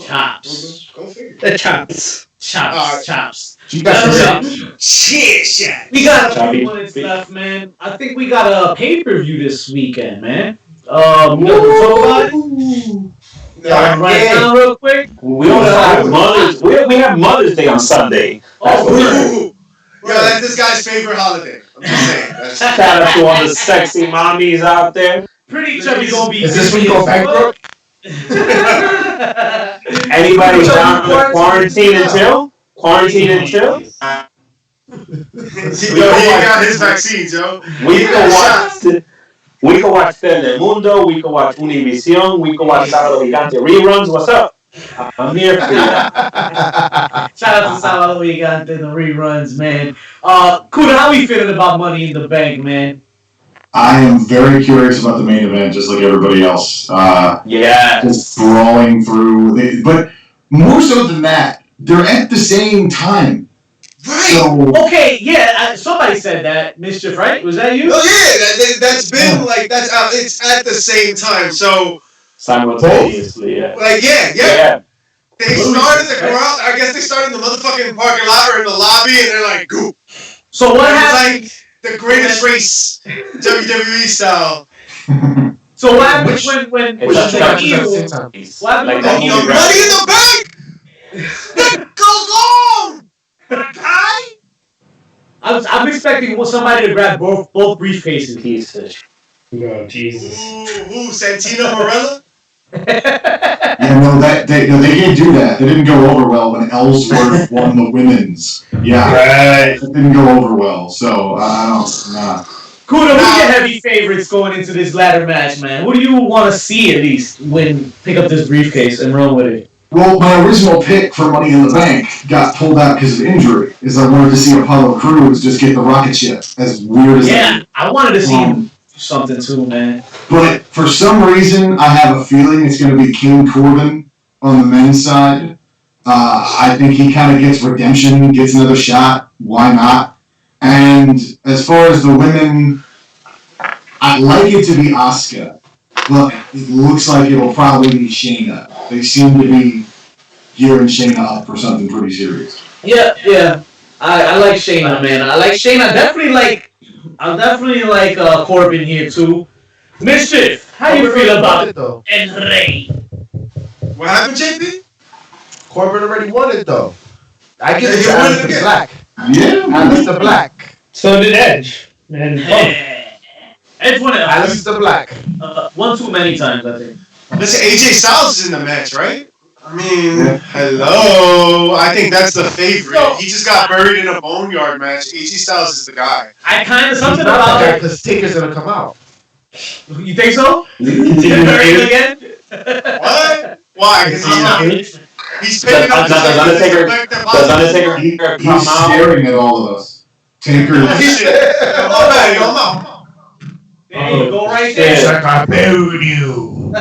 Speaker 2: Chops.
Speaker 3: Go figure.
Speaker 7: The chops.
Speaker 2: Chops.
Speaker 5: You got
Speaker 2: Shit. We got a few minutes left, man. I think we got a pay-per-view this weekend, man. You want to talk about it? Right now, real quick.
Speaker 1: We also have Mother's. We have Mother's Day on Sunday.
Speaker 3: Yo, that's this guy's favorite holiday. I'm just saying.
Speaker 1: Shout out to all the sexy mommies out there.
Speaker 2: Pretty chubby gonna be.
Speaker 5: Is this when you go bankrupt?
Speaker 1: Anybody down for quarantine and chill? Quarantine and chill?
Speaker 3: He got his vaccines, yo.
Speaker 1: We can watch Telemundo, we can watch Univision, we can watch Sábado Gigante reruns. What's up? I'm here for you.
Speaker 2: Shout out to Sábado Gigante, the reruns, man. Kuda, how we feeling about Money in the Bank, man?
Speaker 6: I am very curious about the main event, just like everybody else. Just brawling through. But more so than that, they're at the same time.
Speaker 3: Right.
Speaker 6: So,
Speaker 2: okay, yeah, somebody said that. Mischief, right? Was that you?
Speaker 3: Oh, yeah, that's been, like, it's at the same time, so.
Speaker 1: Simultaneously, yeah.
Speaker 3: Like, yeah. They started the garage, I guess they started in the motherfucking parking lot or in the lobby, and they're like, goop.
Speaker 2: So what happened?
Speaker 3: The greatest race, WWE style.
Speaker 8: So what happens when
Speaker 1: It's
Speaker 8: the
Speaker 1: like
Speaker 8: heel? What
Speaker 1: like
Speaker 8: happens when the
Speaker 3: The
Speaker 8: heel?
Speaker 3: money in the bank. That goes on. Guy.
Speaker 8: I'm expecting somebody to grab both briefcases.
Speaker 1: pieces.
Speaker 7: Oh, Jesus.
Speaker 3: Who? Santino Marella?
Speaker 6: Yeah, no, they didn't do that. They didn't go over well when Ellsworth won the women's. Yeah,
Speaker 7: Right.
Speaker 6: it didn't go over well. So I don't. Nah.
Speaker 8: Kuda, who's your heavy favorites going into this ladder match, man? Who do you want to see at least pick up this briefcase and run with it?
Speaker 6: Well, my original pick for Money in the Bank got pulled out because of injury. Is I wanted to see Apollo Crews just get the rocket ship. As weird as that is.
Speaker 8: I wanted to see him something too, man.
Speaker 6: But for some reason, I have a feeling it's going to be King Corbin on the men's side. I think he kind of gets redemption, gets another shot. Why not? And as far as the women, I'd like it to be Asuka, but it looks like it'll probably be Shayna. They seem to be gearing Shayna up for something pretty serious.
Speaker 8: Yeah. I like Shayna, man. I like Shayna. I definitely like Corbin here too. Mischief, how you feel about it
Speaker 5: though?
Speaker 8: And Ray?
Speaker 3: What happened, JP?
Speaker 5: Corbin already won it though. I give
Speaker 3: Yeah,
Speaker 5: it
Speaker 3: he
Speaker 5: to
Speaker 3: won it
Speaker 5: Aleister
Speaker 3: again.
Speaker 5: Black.
Speaker 6: Yeah.
Speaker 5: Aleister Black.
Speaker 7: So did Edge. And
Speaker 8: Edge won it.
Speaker 5: Aleister Black.
Speaker 8: One too many times, I think.
Speaker 3: Listen, AJ Styles is in the match, right? I mean, hello. I think that's the favorite. He just got buried in a boneyard match. AJ Styles is the guy.
Speaker 8: I kind of something
Speaker 5: Not
Speaker 8: about
Speaker 5: that
Speaker 8: it.
Speaker 5: because Taker's gonna come out.
Speaker 8: You think so? Buried again?
Speaker 3: What? Why? Because he's picking up
Speaker 1: Does Undertaker
Speaker 6: He's
Speaker 1: come out?
Speaker 6: staring at all of us. Taker.
Speaker 8: There you go, right there.
Speaker 5: It's like I buried you.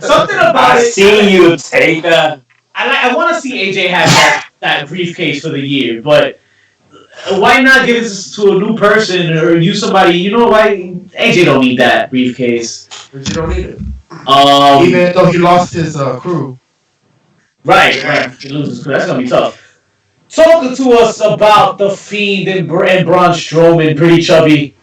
Speaker 8: Something about
Speaker 1: I
Speaker 8: it.
Speaker 1: seen you take that.
Speaker 8: I want to see AJ have that briefcase for the year, but why not give this to a new person or use somebody? You know why AJ don't need that briefcase.
Speaker 5: But you don't need it.
Speaker 8: Even
Speaker 5: Even though he lost his crew.
Speaker 8: right. He loses. That's gonna be tough. Talk to us about the Fiend and Braun Strowman, pretty chubby.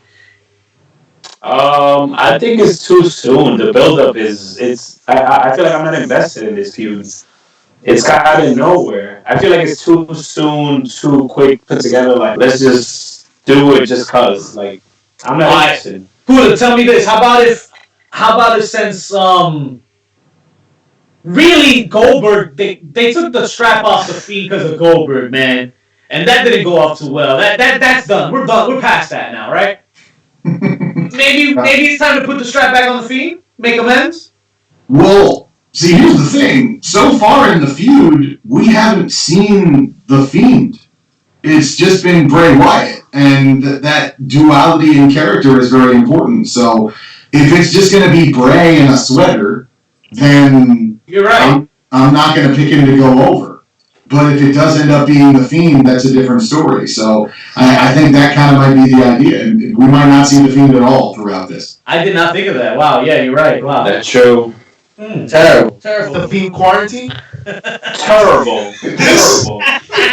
Speaker 1: I think it's too soon. The build-up is. I feel like I'm not invested in this feud. It's kind of nowhere. I feel like it's too soon, too quick put together. Like, let's just do it just cause. Like, I'm not interested.
Speaker 8: Huda, tell me this. How about if since really Goldberg they took the strap off the Fiend because of Goldberg, man, and that didn't go off too well. That's done. We're done. We're past that now, right? Maybe it's time to put the strap back on the Fiend. Make amends.
Speaker 6: Well, see, here's the thing. So far in the feud, we haven't seen the Fiend. It's just been Bray Wyatt, and that duality in character is very important. So, if it's just going to be Bray in a sweater, then
Speaker 8: You're right.
Speaker 6: I'm not going to pick him to go over. But if it does end up being the Fiend, that's a different story. So I think that kind of might be the idea. And we might not see the Fiend at all throughout this.
Speaker 8: I did not think of that. Wow. Yeah, you're right. Wow.
Speaker 1: That's true.
Speaker 8: Terrible.
Speaker 5: The Fiend quarantine?
Speaker 1: Terrible.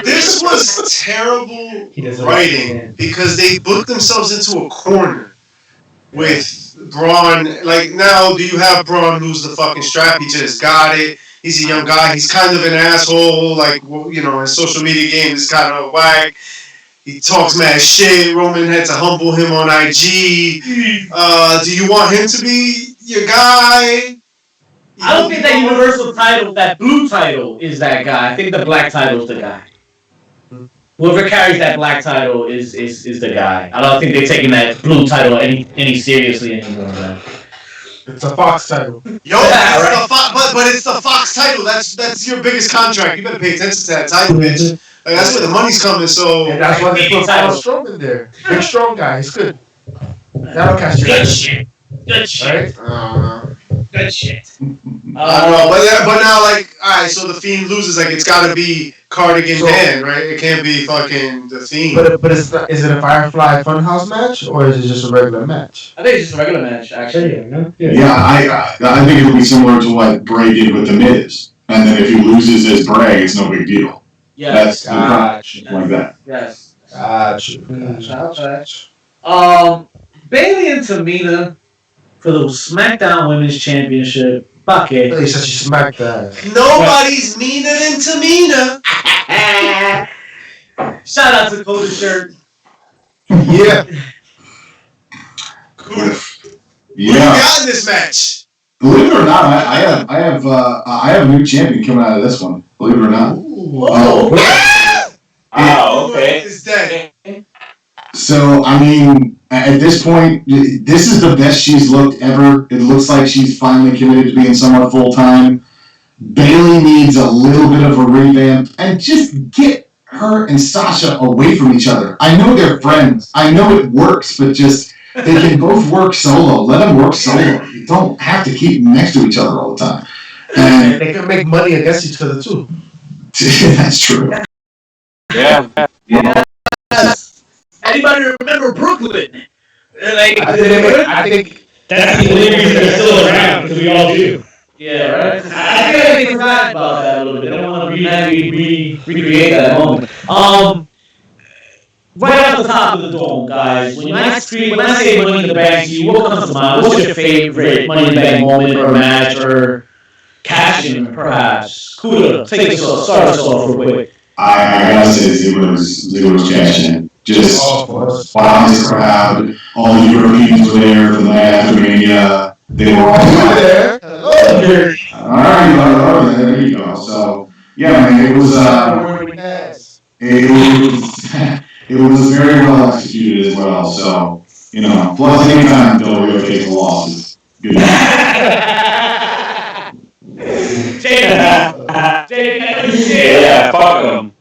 Speaker 3: This was terrible writing because they booked themselves into a corner with Braun. Like, now, do you have Braun lose the fucking strap? He just got it. He's a young guy. He's kind of an asshole. Like, you know, in social media games, he's kind of whack. He talks mad shit. Roman had to humble him on IG. Do you want him to be your guy?
Speaker 8: I don't think that Universal title, that blue title, is that guy. I think the black title is the guy. Whoever carries that black title is the guy. I don't think they're taking that blue title any seriously anymore, man.
Speaker 5: It's a Fox title.
Speaker 3: Yo, but it's the Fox title. That's your biggest contract. You better pay attention to that title, bitch. Like, that's where the money's coming. So
Speaker 5: And that's why they put Braun Strowman there. Big strong guy. He's good. That'll catch your attention.
Speaker 8: Good shit.
Speaker 5: Right?
Speaker 8: Good shit.
Speaker 3: I don't know, but now, like, all right, so the Fiend loses. Like, it's got to be Cardigan Dan, right? It can't be fucking the Fiend.
Speaker 5: But is it a Firefly Funhouse match or is it just a regular match?
Speaker 8: I think it's just a regular match, actually.
Speaker 6: Yeah, I think it'll be similar to what Bray did with The Miz. And then if he loses as Bray, it's no big deal.
Speaker 8: Yes.
Speaker 6: That's like that.
Speaker 8: Yes.
Speaker 5: Got you. Got
Speaker 8: Um, Bailey and Tamina for the SmackDown Women's Championship.
Speaker 5: you.
Speaker 8: Bucket.
Speaker 5: You said she smacked that.
Speaker 3: Nobody's meaner than Tamina.
Speaker 8: Shout out to Coda Shirt.
Speaker 5: Yeah.
Speaker 3: Who you
Speaker 6: Yeah.
Speaker 3: got in this match?
Speaker 6: Believe it or not, I have a new champion coming out of this one. Believe it or not.
Speaker 8: Whoa.
Speaker 1: Oh, okay.
Speaker 3: Is dead.
Speaker 6: So I mean, at this point, this is the best she's looked ever. It looks like she's finally committed to being somewhat full time. Bailey needs a little bit of a revamp and just get her and Sasha away from each other. I know they're friends. I know it works, but just they can both work solo. Let them work solo. You don't have to keep them next to each other all the time. And
Speaker 5: They can make money against each other too.
Speaker 6: that's true.
Speaker 1: Yeah.
Speaker 8: Anybody remember Brooklyn? Like,
Speaker 5: I think
Speaker 7: That's the only reason they're still around, because we all do.
Speaker 8: yeah, right. I feel like they forgot about that a little bit. They don't want to recreate that moment. Right off the top of the dome, guys. When I say Money in the Bank, to you, what comes to mind? What's your favorite Money in the Bank moment or match or cash-in, perhaps? Kuda, start us off real quick.
Speaker 6: I gotta say Ziggler's cash in. Just wow, this crowd, all the Europeans were there for the night after Mania. They were all
Speaker 5: there. Hello.
Speaker 6: Alright, there you go. So yeah, man, it was it was very well executed as well. So, plus anytime Del Rio takes a loss is good enough.
Speaker 1: Yeah, fuck them.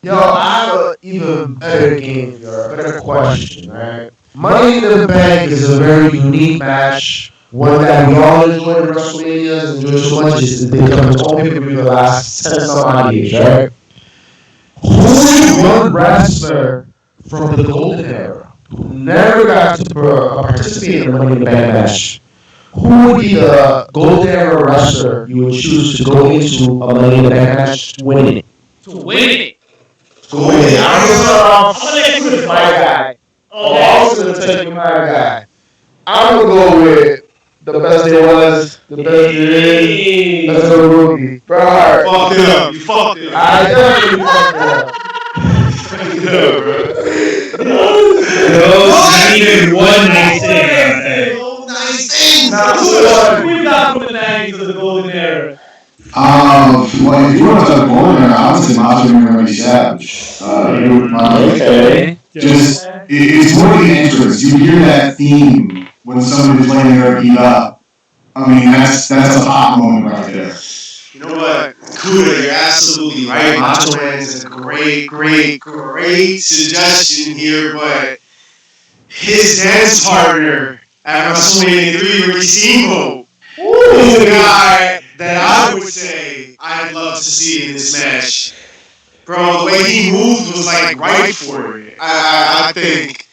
Speaker 5: Yo, I have an even better game, a better question, right? Money in the Bank is a very unique match, one that we all enjoy in WrestleManias, enjoy so much, it's become its own pay-per-view for the last 10 some odd years, right? Who is one wrestler from the Golden Era who never got to participate in the Money in the Bank match? Who would be the Golden Era wrestler you would choose to go into a Money in the Bank match to win it?
Speaker 8: To win it.
Speaker 5: I'm gonna start off with my guy. I was gonna take my guy. I'm gonna go with the best there was, the best there is. That's a rookie. Bro,
Speaker 3: Fucked it up. You fucked it up.
Speaker 5: I definitely fucked it up.
Speaker 7: Not even one nice thing.
Speaker 3: Oh, nice things.
Speaker 8: Who you got from the 90s of the Golden Era?
Speaker 6: Well, if you want to talk Golden Era, I would say Macho Man Randy Savage.
Speaker 1: Okay.
Speaker 6: Just it's more the entrance. You hear that theme when somebody's laying there beat up. I mean, that's a hot moment right there.
Speaker 3: You know what? Kuda, you're absolutely right. Macho Man is a great suggestion here, but his dance partner at WrestleMania 3, Ricky Steamboat, is a guy that I would say I'd love to see in this match. Bro, the way he moved was like right for it. I think.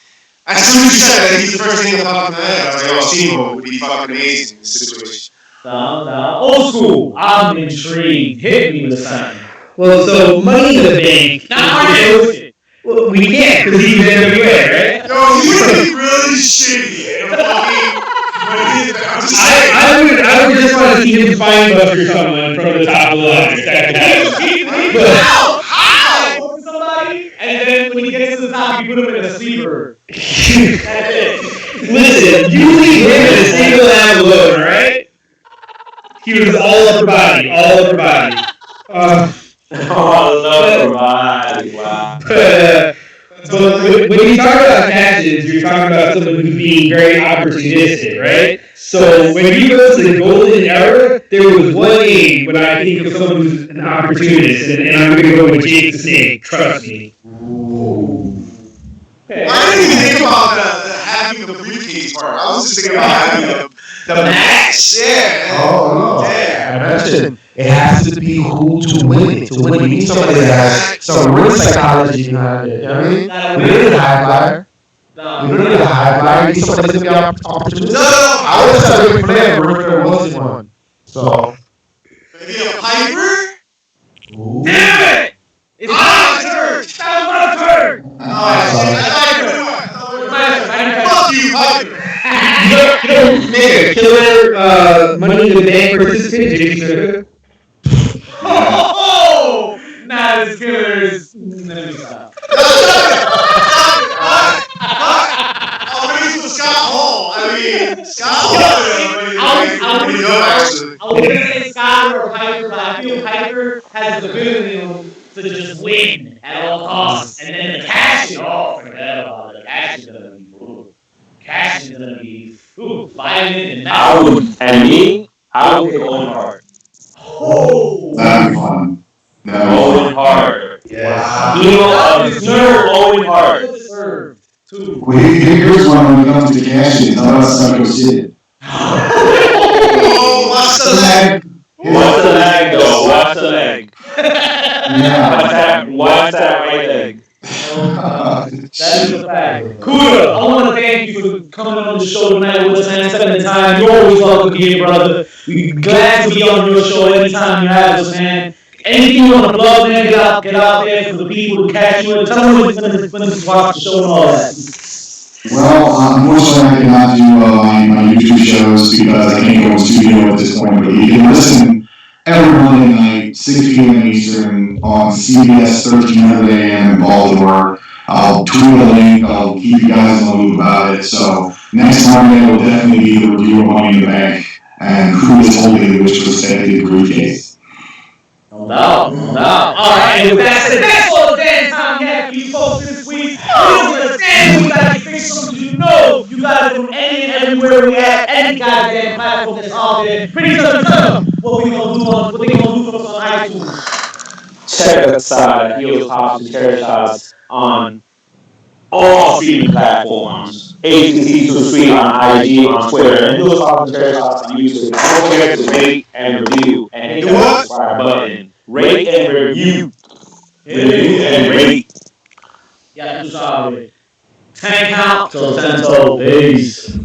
Speaker 3: As soon as you said that, he's the first thing that popped in my head. I was like, oh, Steamboat would be fucking amazing in this situation.
Speaker 8: Old school. I'm intrigued. Hit me with something.
Speaker 7: Well, so Money in the Bank.
Speaker 8: Well,
Speaker 7: we can't, because he's in NWA, right?
Speaker 3: Yo, he would be really shitty in a fucking. I'm just saying.
Speaker 7: I would just want to see him find Buster someone from the top of the ladder. That could happen.
Speaker 8: How? Somebody, and then when he gets to the top, you put him in a sleeper. That's it.
Speaker 7: Listen, you leave him in a single lamb alone, right? He was all upper body.
Speaker 1: Oh, wow.
Speaker 7: But when you talk about catches, you're talking about someone who's being very opportunistic, right? So when you go to the Golden Era, there was one name when I think of someone who's an opportunist, and I'm going to go with Jake the Snake. Trust me.
Speaker 3: I didn't even think about having the briefcase part. I was just thinking about having the match. Yeah.
Speaker 5: Oh, no.
Speaker 3: Yeah.
Speaker 5: I mentioned it has to be who to win it. To win it, you need somebody that has some real psychology behind it. You know what I mean? We don't need a high flyer. We don't need a high flyer. We need somebody that's going to be opportunistic.
Speaker 3: No.
Speaker 5: I would have said a player, but there wasn't one. So.
Speaker 3: Maybe a Piper?
Speaker 5: Ooh.
Speaker 8: Damn it! It's my turn. That was my
Speaker 7: Make a killer Money in the Bank participant, JD Snuka.
Speaker 6: Yeah.
Speaker 8: Oh, not as killer as. Let me stop.
Speaker 3: No, stop it! Stop it! What? Oh, but he's with Scott Hall. I mean, Scott Hall, pretty good actually.
Speaker 8: I was gonna say Scott or Piper, but I feel Piper has the ability to just win at all costs, and then the cash is all forget about it. The cash is gonna be cash is gonna be violent and
Speaker 1: I
Speaker 8: messy.
Speaker 1: would, and me, I would take Owen Hart.
Speaker 6: That'd be
Speaker 8: Oh,
Speaker 6: fun. That'd be
Speaker 1: Owen
Speaker 6: fun.
Speaker 1: Hart.
Speaker 7: Yes.
Speaker 1: Hero
Speaker 8: well
Speaker 1: of the year,
Speaker 8: deserved.
Speaker 1: Owen Hart.
Speaker 8: Well deserved too.
Speaker 6: Well, here's one when it comes to cash in. How about Psycho Sid?
Speaker 3: Oh, watch the leg.
Speaker 1: Watch the leg, though. Watch the leg.
Speaker 6: Yeah.
Speaker 1: Watch that right leg.
Speaker 8: That is a fact. Kuda, I want to thank you for coming on the show tonight with us, man. Spending the time. You're always welcome here, brother. We're glad to be on your show anytime you have us, man. Anything you want to plug, man, get out there for the people to catch you. Tell them when to watch the show and all that.
Speaker 6: Well, unfortunately, I cannot do my YouTube shows because I can't go in studio at this point. But you can listen every Monday night, 6 p.m. Eastern, on CBS 1300 a.m. in Baltimore. I'll tweet a link. I'll keep you guys in the loop about it. So next Monday will definitely be the review of Money in the Bank and who is holding the which respective briefcase.
Speaker 8: No doubt, no doubt. All right, and with that said, that's all the damn time we have for you folks this week. We don't understand we gotta fix something. You know, you got it from any and everywhere we at, any goddamn platform that's out there. Pretty soon, tell them what they gonna do for us on iTunes.
Speaker 1: Check us out at Heels, Hops, and Chairshots on all streaming platforms. ATC Too Sweet on IG, on Twitter, and Heels, Hops, and Chairshots on YouTube. Don't forget to rate and review and hit
Speaker 3: Do
Speaker 1: that
Speaker 3: what?
Speaker 1: subscribe button. Rate and review. Review and
Speaker 8: Hey,
Speaker 1: rate.
Speaker 8: yeah, I'm sorry. 10 count till 10 total. Peace.